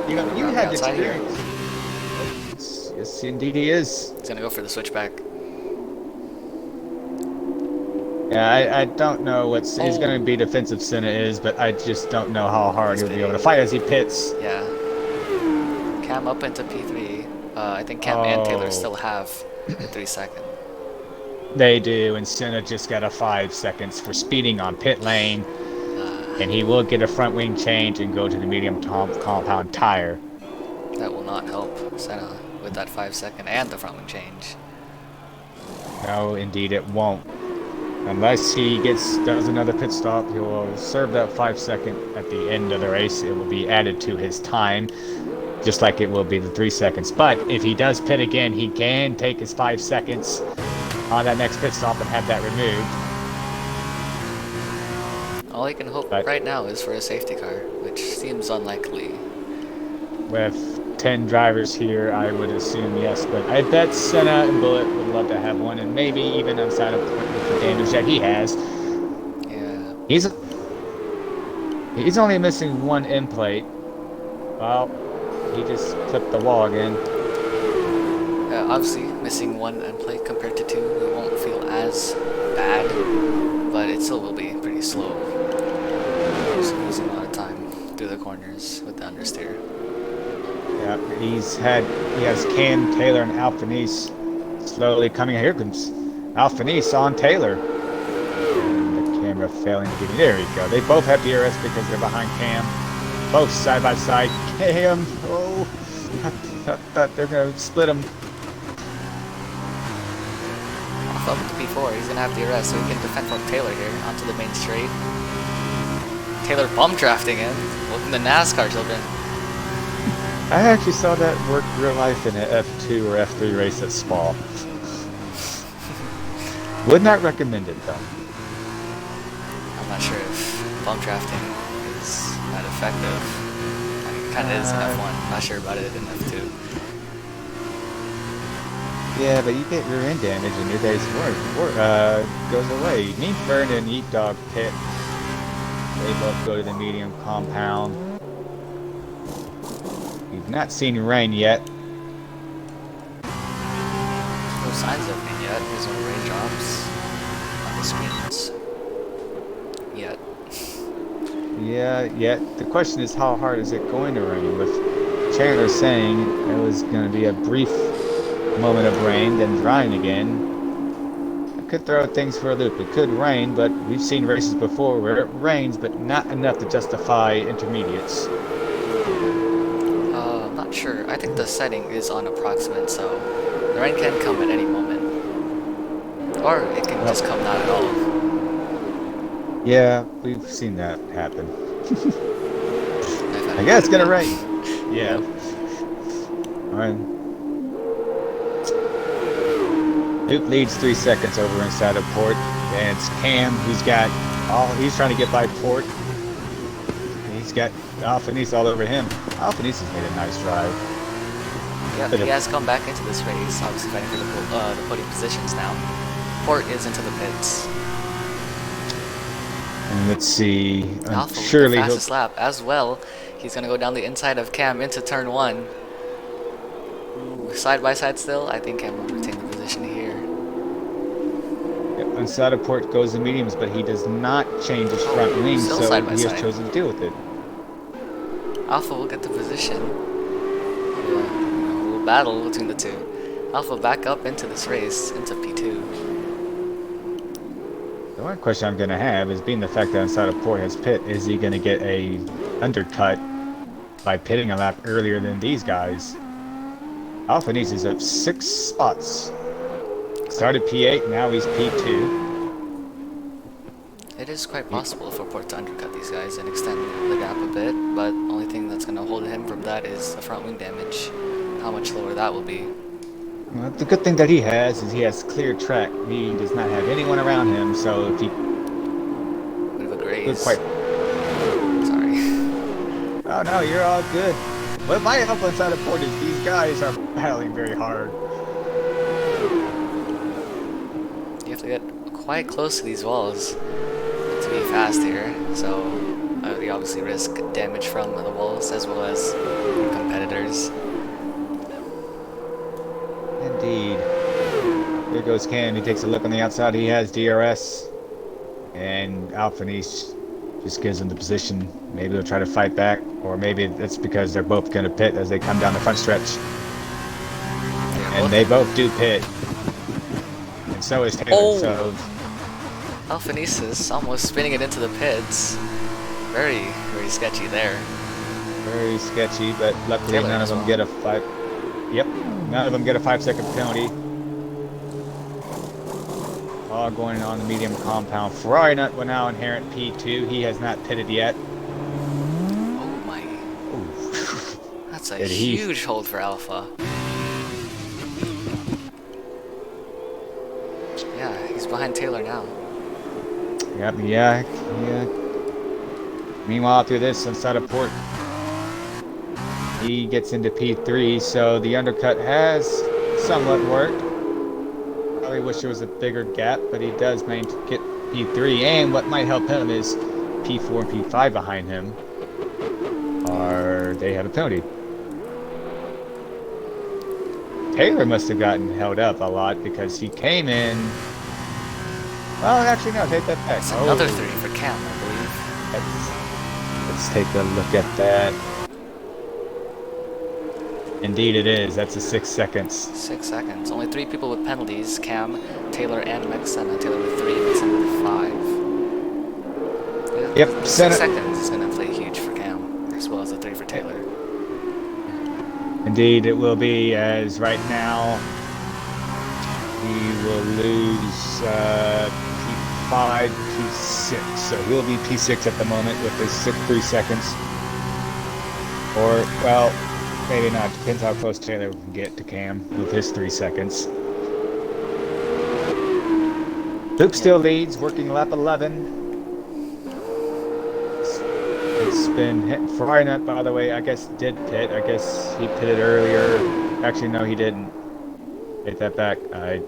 You had the experience. Yes, indeed he is. He's gonna go for the switchback. Yeah, I don't know he's going to be defensive Senna is, but I just don't know how hard he'll be able to fight as he pits. Yeah. Cam up into P3. I think Cam and Taylor still have the 3 second. They do, and Senna just got a 5 seconds for speeding on pit lane. And he will get a front wing change and go to the medium compound tire. That will not help Senna with that 5 second and the front wing change. No, indeed it won't. Unless he does another pit stop, he will serve that 5 second at the end of the race. It will be added to his time, just like it will be the 3 seconds. But if he does pit again, he can take his 5 seconds on that next pit stop and have that removed. All he can hope right now is for a safety car, which seems unlikely. With 10 drivers here, I would assume yes, but I bet Senna and Bullet would love to have one, and maybe even outside of with the damage that he has. Yeah. He's only missing one end plate. Well, he just clipped the wall again. Obviously, missing one end plate compared to 2, it won't feel as bad, but it still will be pretty slow. He's losing a lot of time through the corners with the understeer. Yeah, he has Cam, Taylor, and Alfanese slowly coming. Here comes Alfanese on Taylor. And the camera failing to get in. There we go. They both have DRS because they're behind Cam. Both side by side. Cam, oh, I thought they're going to split them. Off up to P4, he's going to have DRS so he can defend from Taylor here onto the main straight. Taylor bump drafting him. Welcome to NASCAR, children. I actually saw that work real life in an F2 or F3 race at Spa. Would not recommend it though. I'm not sure if bump drafting is that effective. I mean, it kind of is in F1. Not sure about it in F2. Yeah, but you get rear end damage and your day's work goes away. Me, Fern, and Eat Dog pit. They both go to the medium compound. We've not seen rain yet. No signs of rain yet. There's no raindrops on the screens yet. Yeah, yet. The question is, how hard is it going to rain? With Chandler saying it was going to be a brief moment of rain, then drying again. It could throw things for a loop. It could rain, but we've seen races before where it rains, but not enough to justify intermediates. Not sure. I think the setting is on approximate, so the rain can come at any moment. Or it can just come not at all. Yeah, we've seen that happen. I guess it's gonna rain. Yeah. Alright. Loop leads 3 seconds over inside of Port. And it's Cam who's he's trying to get by Port. He's got Alfanese all over him. Alfanese has made a nice drive. Yeah, he has come back into this race, obviously fighting for the podium positions now. Port is into the pits. And let's see. Alpha Surely with the fastest lap as well. He's going to go down the inside of Cam into turn 1. Ooh, side by side still. I think Cam will retain the position here. Yep, inside of Port goes the mediums, but he does not change his front wing, so he has chosen to deal with it. Alpha will get the position. We'll battle between the two. Alpha back up into this race, into P2. The one question I'm going to have is, being the fact that inside of Port has pit, is he going to get a undercut by pitting a lap earlier than these guys? Alfanese is up 6 spots. Started P8, now he's P2. It is quite possible for Port to undercut these guys and extend the gap a bit, but the only thing that's going to hold him from that is the front wing damage. How much lower that will be. Well, the good thing that he has is he has clear track. He does not have anyone around him, so if he... Bit of a graze. Sorry. Oh no, you're all good. What might help inside of port is these guys are battling very hard. You have to get quite close to these walls to be fast here, so you obviously risk damage from the walls as well as your competitors. Indeed. Here goes Cam. He takes a look on the outside. He has DRS. And Alphanice just gives him the position. Maybe they'll try to fight back, or maybe it's because they're both going to pit as they come down the front stretch. And they both do pit. And so is Taylor. Oh. So Alphanice almost spinning it into the pits. Very, very sketchy there. very sketchy, but luckily Taylor none of as them well. get a 5. Yep, none of them get a 5-second penalty. All going on the medium compound. Ferrari nut will now inherit P2. He has not pitted yet. Oh my. Ooh. That's a Did he- huge hold for Alpha. Yeah, he's behind Taylor now. Yep, yeah. Meanwhile, through this inside of port, he gets into P3, so the undercut has somewhat worked. Probably wish there was a bigger gap, but he does manage to get P3, and what might help him is P4 and P5 behind him, or they have a penalty. Taylor must have gotten held up a lot because he came in. Well, actually, no, take that back. It's another 3 for Cam, I believe. Let's take a look at that. Indeed it is. That's a 6 seconds. 6 seconds. Only 3 people with penalties. Cam, Taylor, and Mexena. Taylor with 3, Mexena with 5. Yeah, Yep, 6 Senna- seconds is going to play huge for Cam, as well as the 3 for Taylor. Indeed it will be, as right now he will lose P5, P6. So he'll be P6 at the moment with his 3 seconds. Or, well, maybe not. Depends how close Taylor can get to Cam with his 3 seconds. Luke still leads, working lap 11. It's been hit. Ferrari nut, by the way, I guess did pit. I guess he pitted earlier. Actually, no, he didn't. Take that back.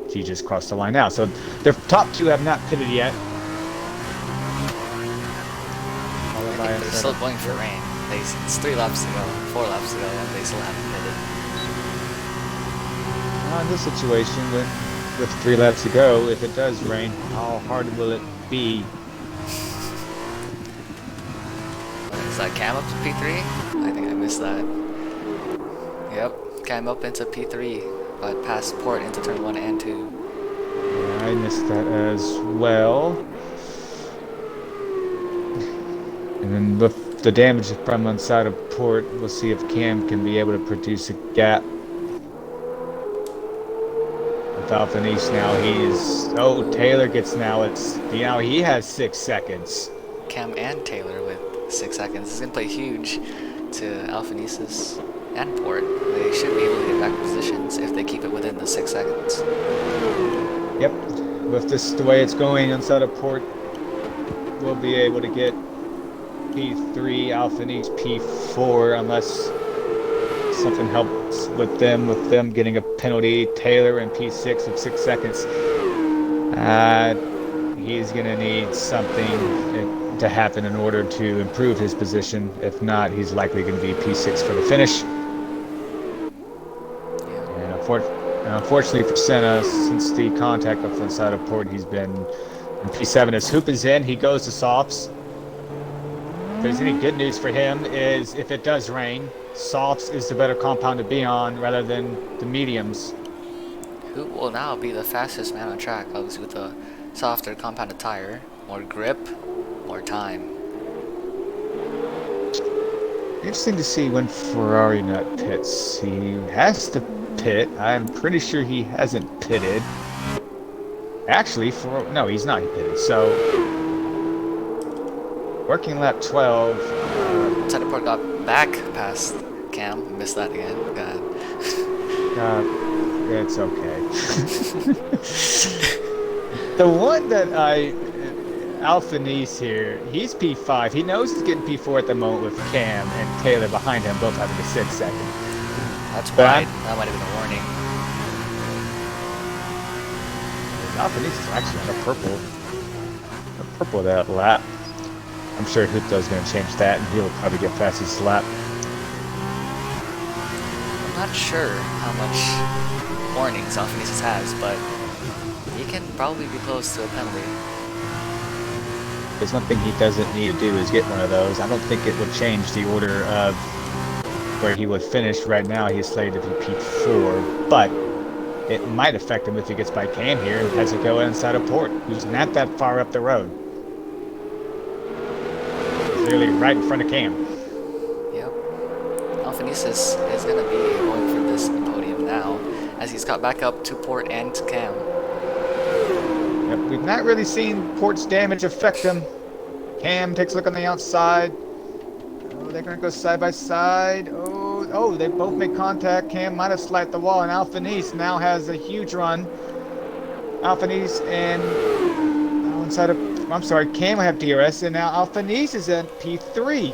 He just crossed the line now. So the top 2 have not pitted yet. I think they're still going for rain. It's 3 laps to go, 4 laps to go, and they still haven't pitted. In this situation, with 3 laps to go, if it does rain, how hard will it be? Is that Cam up to P3? I think I missed that. Yep, Cam up into P3, but past port into turn 1 and 2. Yeah, I missed that as well. And then with the damage from inside of port, we'll see if Cam can be able to produce a gap. With Alphanice now, Taylor gets now he has 6 seconds. Cam and Taylor with 6 seconds. This is going to play huge to Alphanice's and Port. They should be able to get back in positions if they keep it within the 6 seconds. Yep, with this the way it's going inside of port, we'll be able to get P3, Alphanice P4, unless something helps with them getting a penalty. Taylor in P6 with 6 seconds. He's going to need something to happen in order to improve his position. If not, he's likely going to be P6 for the finish. And unfortunately for Senna, since the contact up front side of port, he's been in P7. As Hoop is in, he goes to softs. If there's any good news for him is if it does rain, softs is the better compound to be on rather than the mediums. Who will now be the fastest man on track, obviously with a softer compounded tire, more grip, more time. Interesting to see when Ferrari nut pits. He has to pit. I'm pretty sure he hasn't pitted. Actually, no, he's not pitted. So, working lap 12. Centerport got back past Cam. Missed that again. God. It's okay. The one that Alphanese here. He's P5. He knows he's getting P4 at the moment with Cam and Taylor behind him, both having a 6 second. That's wide. That might have been a warning. Alphanese is actually on a purple that lap. I'm sure Hupto's going to change that, and he'll probably get past his lap. I'm not sure how much warnings Alphanesis has, but he can probably be close to a penalty. There's one thing he doesn't need to do is get one of those. I don't think it would change the order of where he would finish. Right now he's slated to be P4, but it might affect him if he gets by Cam here and has to go inside of Port, who's not that far up the road. Clearly right in front of Cam. Yep. Alphanesis is going to be going for this podium now, as he's got back up to Port and to Cam. Yep, we've not really seen Port's damage affect him. Cam takes a look on the outside. Oh, they're going to go side by side. Oh, they both make contact. Cam might have slid the wall, and Alphanese now has a huge run. Alphanese and Cam will have DRS, and now Alphanese is at P3.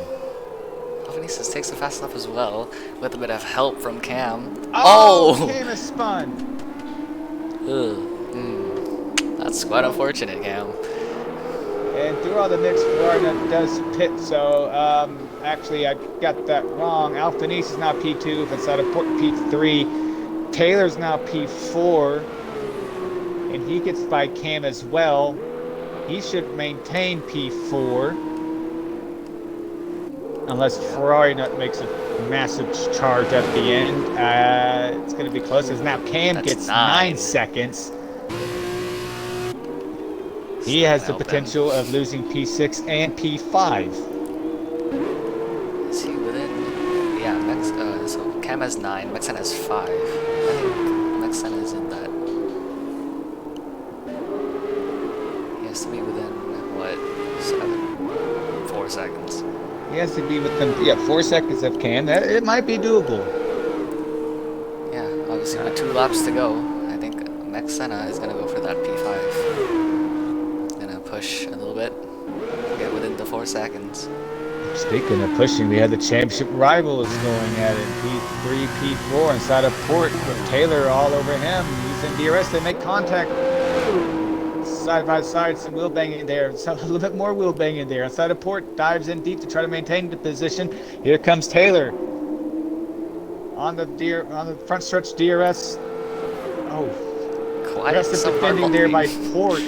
Alphanesis takes a fast lap as well, with a bit of help from Cam. Oh! Cam is spun. Ugh. That's quite unfortunate, Cam. And through all the mix, Florida does pit, so actually I got that wrong. Alphanese is now P2 inside of Port P3. Taylor's now P4, and he gets by Cam as well. He should maintain P4 unless Ferrari Nut makes a massive charge at the end. It's going to be close because now Cam gets 9 seconds. He has the potential of losing P6 and P5. Is he within? Yeah, so Cam has 9, Mexen has 5. I think Mexen is in that. He has to be within, what, 4 seconds. He has to be within, 4 seconds of Cam. It might be doable. Yeah, obviously with 2 laps to go, I think Mexena is going to go for that P5. Push a little bit, get within the 4 seconds. Speaking of pushing, we had the championship rivals going at it. P3, P4 inside of Port with Taylor all over him. Using DRS, they make contact side by side. Some wheel banging there. A little bit more wheel banging there. Inside of Port, dives in deep to try to maintain the position. Here comes Taylor on the front stretch DRS. Oh, quite aggressive defending there by Port.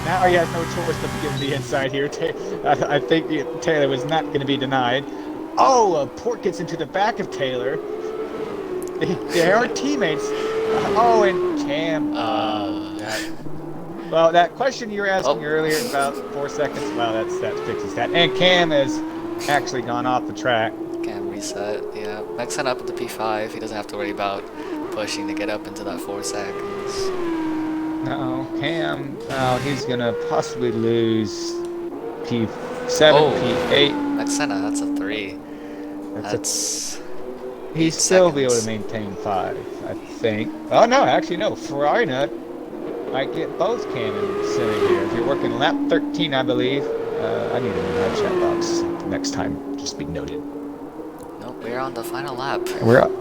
Now he has no choice but to give the inside here. I think Taylor was not going to be denied. Oh, Port gets into the back of Taylor. They are teammates. Oh, and Cam. Well, that question you were asking earlier about 4 seconds. Well, that fixes that. And Cam has actually gone off the track. Cam reset. Yeah, Mexen up at the P5. He doesn't have to worry about pushing to get up into that 4 seconds. No, Cam, he's going to possibly lose P7, P8. Mexena, that's a 3. He'd still be able to maintain 5, I think. Oh, no, actually, no. Ferrari Nut might get both Cam and Senna here. If you're working lap 13, I believe. I need to move my chat box next time, just be noted. Nope, we're on the final lap. We're up.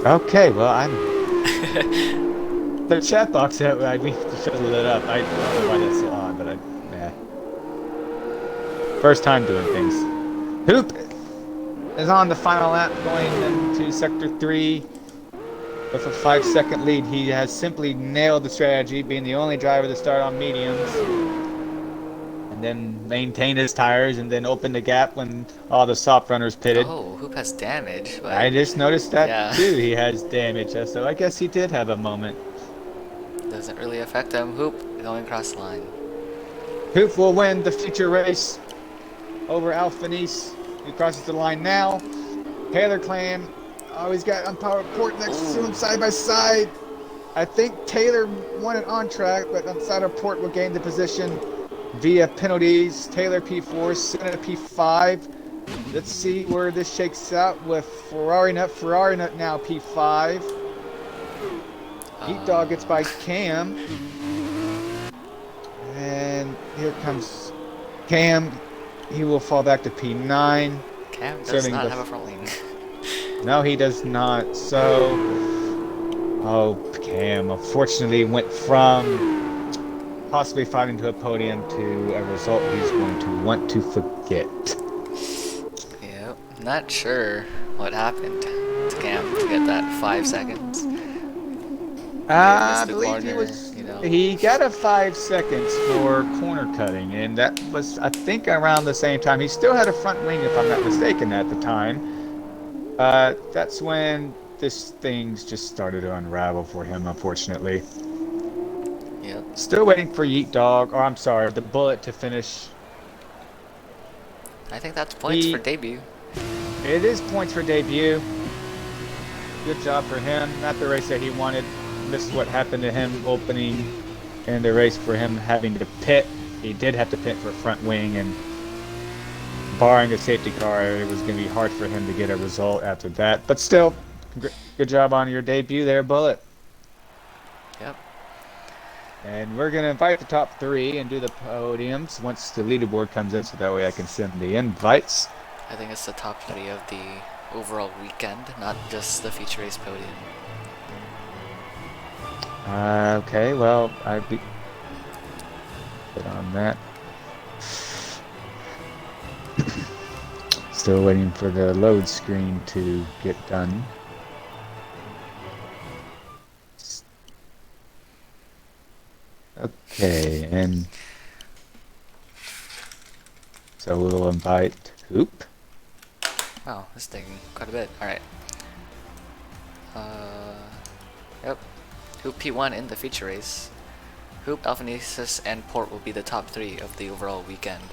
Okay, well, I'm... The chat box that we should have lit up. I don't know why that's so on, but first time doing things. Hoop is on the final lap going into Sector 3 with a 5-second lead. He has simply nailed the strategy, being the only driver to start on mediums. And then maintain his tires and then open the gap when all the soft runners pitted. Oh, Hoop has damage. But... I just noticed that too. He has damage, so I guess he did have a moment. Doesn't really affect him. Hoop going across the line. Hoop will win the feature race over Alphanese, who crosses the line now. Taylor Clan, he's got unpowered Port next to him side by side. I think Taylor won it on track, but on side of Port will gain the position via penalties. Taylor P4, Senna P5. Let's see where this shakes out with Ferrari Nut. Ferrari Nut now P5. Heat Dog gets by Cam. and here comes Cam. He will fall back to P9. Cam does serving not the have a front wing. No, he does not. So, oh, Cam unfortunately went from possibly fighting to a podium to a result he's going to want to forget. Yep. Not sure what happened to Cam to get that 5 seconds. I Missed the believe he corner, was. you know. He got a 5 seconds for corner cutting, and that was, I think, around the same time. He still had a front wing, if I'm not mistaken, at the time. That's when this things just started to unravel for him, unfortunately. Yep. Still waiting for Yeet Dog, or I'm sorry, the Bullet to finish. I think that's points for debut. It is points for debut. Good job for him. Not the race that he wanted. This is what happened to him opening in the race for him having to pit. He did have to pit for front wing, and barring a safety car, it was going to be hard for him to get a result after that. But still, good job on your debut there, Bullet. Yep. And we're going to invite the top 3 and do the podiums once the leaderboard comes in, so that way I can send the invites. I think it's the top 3 of the overall weekend, not just the feature race podium. Okay, well, I'd be put on that. Still waiting for the load screen to get done. Okay, and so we'll invite Hoop. Wow, this is taking quite a bit. Alright. Yep. Hoop P1 in the feature race. Hoop, Alphanesis, and Port will be the top 3 of the overall weekend.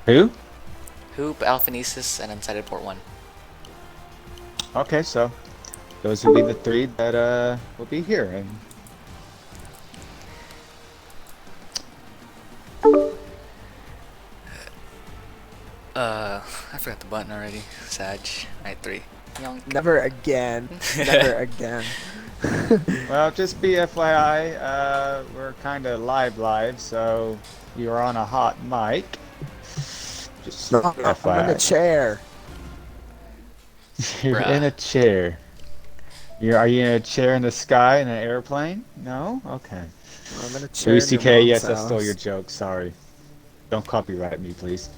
Who? Hoop, Alphanesis, and Unsighted Port 1. Okay, so those will be the 3 that will be here. And I forgot the button already. Sag. Night 3. Yonk. Never again. Never again. well, just be FYI, we're kind of live, so you're on a hot mic. Just No, FYI. I'm in a chair. You're in a chair. Are you in a chair in the sky in an airplane? No? Okay. I'm in a chair. in your UCK, mom's yes, I house. stole your joke. Sorry. Don't copyright me, please.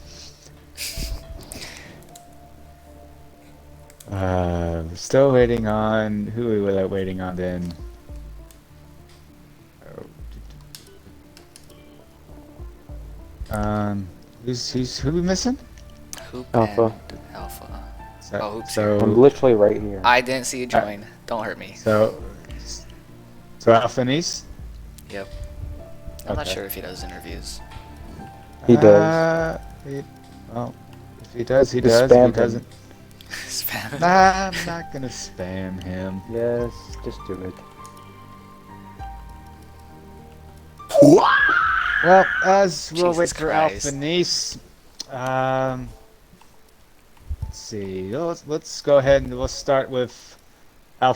Still waiting on. Who are we waiting on then? Who are we missing? Hoop Alpha. and Alpha. So, Oh, Hoop's so I'm literally right here. I didn't see you join. Don't hurt me. So Alphanese? Yep. I'm not Okay. sure if he does interviews. He does. Well, if he does, he Just does. If spam he him. doesn't, Spam. nah, I'm not gonna spam him. Yes, just do it. Well, as we'll Jesus wait for Christ. Alphanese, let's see. Let's go ahead and we'll start with on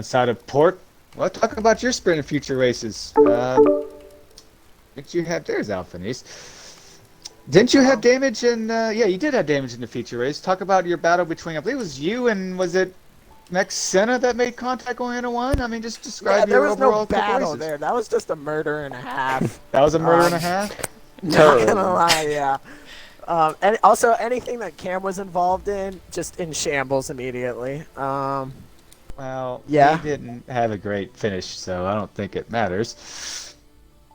side of Port. Well, talk about your sprint and future races. Didn't you have? There's Alphanese. Didn't you have damage in? Yeah, you did have damage in the feature race. Talk about your battle between. I believe it was you and was it Max Senna that made contact going into one? I mean, just describe Yeah, there your was overall no battle races. there. That was just a murder and a half. That was a murder and a half. Not gonna lie, yeah. And also anything that Cam was involved in, just in shambles immediately. Well, Yeah. he didn't have a great finish, so I don't think it matters.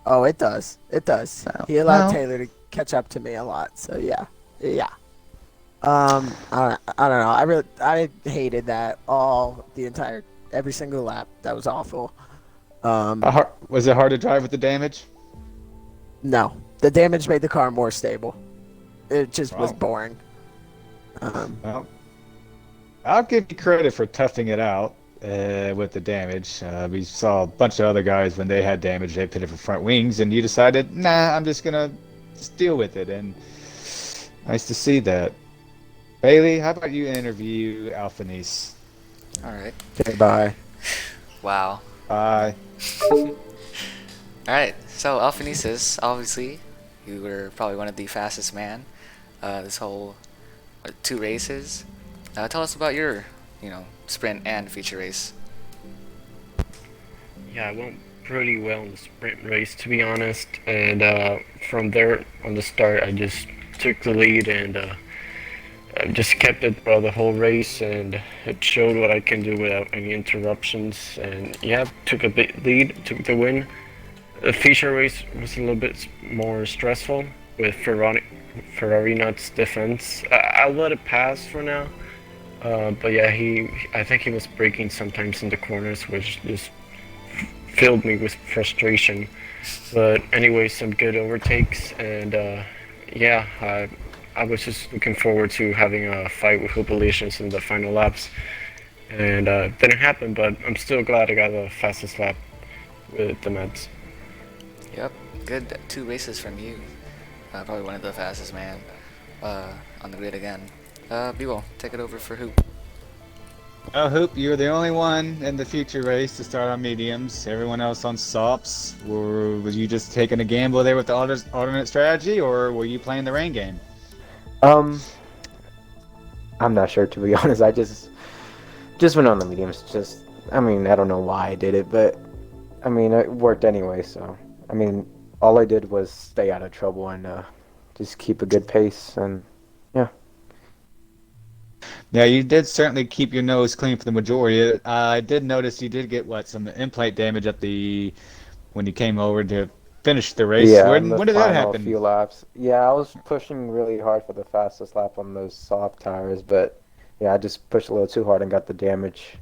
Oh, it does. It does. No. He allowed No. Taylor to catch up to me a lot. So yeah, yeah. I don't know. I hated that every single lap. That was awful. Was it hard to drive with the damage? No, the damage made the car more stable. It just was Wow. boring. Well, I'll give you credit for toughing it out with the damage. We saw a bunch of other guys when they had damage, they pitted for front wings, and you decided, nah, I'm just gonna deal with it. And nice to see that. Bailey, how about you interview Alphanese? Alright. Okay, bye. Wow. Bye. Alright, so Alphanesis, obviously, you were probably one of the fastest man this whole 2 races. Tell us about your, sprint and feature race. Yeah, I went pretty well in the sprint race, to be honest. And from there, on the start, I just took the lead and I just kept it throughout the whole race. And it showed what I can do without any interruptions. And yeah, took a bit lead, took the win. The feature race was a little bit more stressful with Ferrari Nut's defense. I'll let it pass for now. But yeah, I think he was braking sometimes in the corners, which just filled me with frustration. But anyway, some good overtakes, and yeah, I was just looking forward to having a fight with Hupalitions in the final laps. And didn't happen, but I'm still glad I got the fastest lap with the Mets. Yep, good 2 races from you. Probably one of the fastest man on the grid again. B-Will, take it over for Hoop. Oh, Hoop, you were the only one in the feature race to start on mediums. Everyone else on softs. Or was you just taking a gamble there with the alternate strategy, or were you playing the rain game? I'm not sure, to be honest. I just went on the mediums. I don't know why I did it, but it worked anyway. So, all I did was stay out of trouble and just keep a good pace, and yeah. Yeah, you did certainly keep your nose clean for the majority. I did notice you did get some in-plate damage when you came over to finish the race. Yeah, When did that final happen? few laps. Yeah, I was pushing really hard for the fastest lap on those soft tires, but yeah, I just pushed a little too hard and got the damage,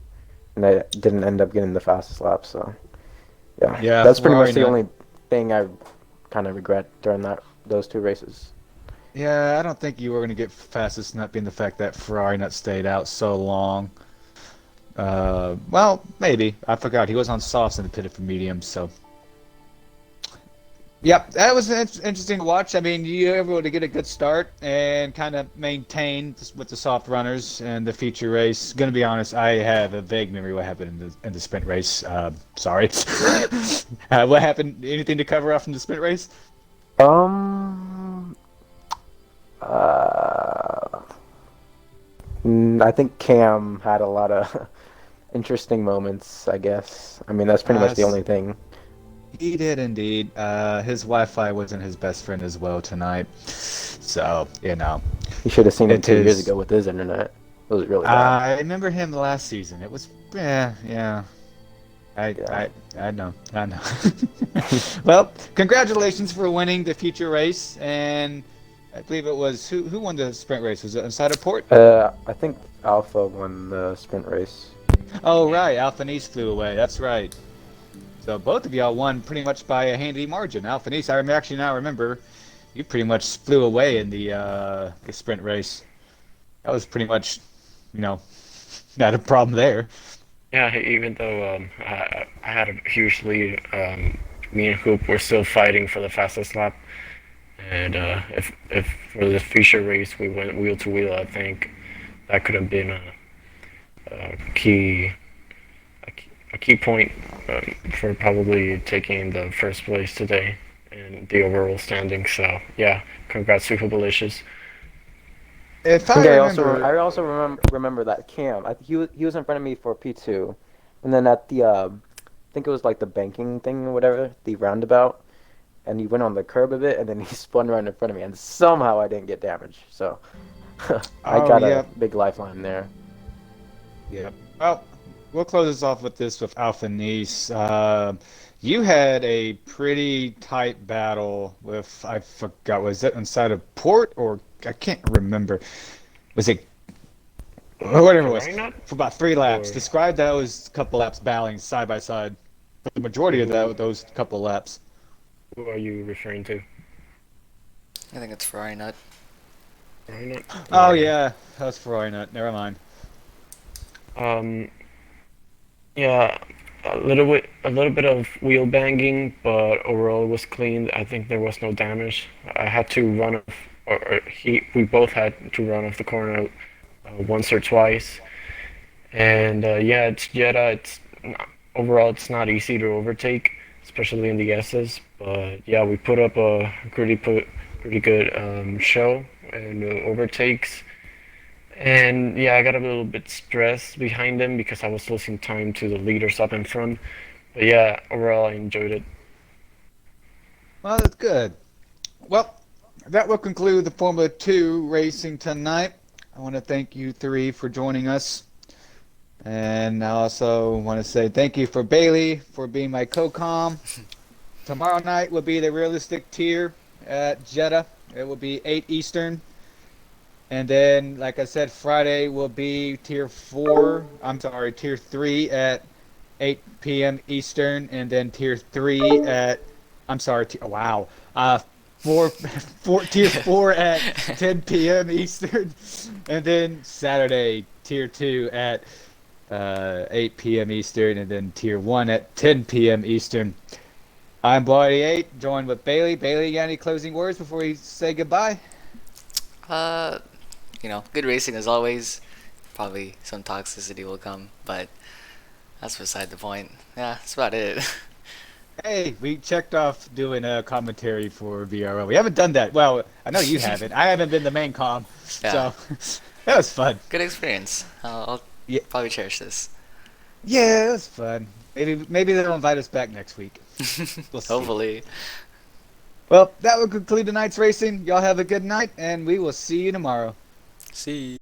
and I didn't end up getting the fastest lap. So yeah, that's pretty much the only thing I kind of regret during those 2 races. Yeah, I don't think you were going to get fastest nut being the fact that Ferrari nut stayed out so long. Well, maybe. I forgot. He was on softs and pitted for mediums, so. Yep, that was interesting to watch. You were able to get a good start and kind of maintain with the soft runners and the feature race. Gonna be honest, I have a vague memory what happened in the sprint race. Sorry. What happened? Anything to cover off in the sprint race? I think Cam had a lot of interesting moments, I guess. That's pretty much the only thing. He did indeed. His Wi-Fi wasn't his best friend as well tonight. So, You should have seen him 2 years ago with his internet. It was really bad. I remember him last season. It was, yeah. I know. Well, congratulations for winning the feature race, and I believe it was who won the sprint race? Was it Inside Port? I think Alpha won the sprint race. Oh right, Alpha Nice flew away. That's right. So both of y'all won pretty much by a handy margin. Alpha Nice, I actually now remember, you pretty much flew away in the sprint race. That was pretty much, not a problem there. Yeah, even though I had a huge lead, me and Hoop were still fighting for the fastest lap. And if for the feature race we went wheel to wheel, I think that could have been a key point for probably taking the first place today in the overall standing. So yeah, congrats to Hupalicious. I also remember that Cam. He was in front of me for P2, and then at the I think it was like the banking thing or whatever, the roundabout. And he went on the curb a bit, and then he spun right in front of me, and somehow I didn't get damaged. So I got a big lifeline there. Yeah. Well, we'll close this off with Alpha Nice. You had a pretty tight battle with, I forgot, was it Inside of Port, or I can't remember. Was it whatever it was for about 3 laps? Describe those couple laps battling side by side. The majority of those couple laps. Who are you referring to? I think it's Ferrari Nut. Ferrari Nut? Oh yeah, that was Ferrari Nut. Never mind. Yeah, a little bit of wheel banging, but overall it was clean. I think there was no damage. I had to run off, we both had to run off the corner once or twice. And yeah, it's Jeddah. Overall it's not easy to overtake. especially in the S's. But yeah, we put up a pretty good show and overtakes. And yeah, I got a little bit stressed behind them because I was losing time to the leaders up in front. But yeah, overall I enjoyed it. Well, that's good. Well, that will conclude the Formula 2 racing tonight. I want to thank you three for joining us. And I also want to say thank you for Bailey for being my co-com. Tomorrow night will be the realistic tier at Jeddah. It will be 8 Eastern. And then, like I said, Friday will be tier 3 at 8 p.m. Eastern. And then tier 3 at, tier 4 at 10 p.m. Eastern. And then Saturday, tier 2 at 8 p.m. Eastern, and then tier 1 at 10 p.m. Eastern. I'm Bloody8, joined with Bailey. Bailey, you got any closing words before we say goodbye? Good racing as always. Probably some toxicity will come, but that's beside the point. Yeah, that's about it. Hey, we checked off doing a commentary for BRL. We haven't done that. Well, I know you haven't. I haven't been the main com, Yeah. so that was fun. Good experience. I'll Yeah. probably cherish this. Yeah, it was fun. Maybe they'll invite us back next week. We'll see. Hopefully. Well, that will conclude tonight's racing. Y'all have a good night, and we will see you tomorrow. See.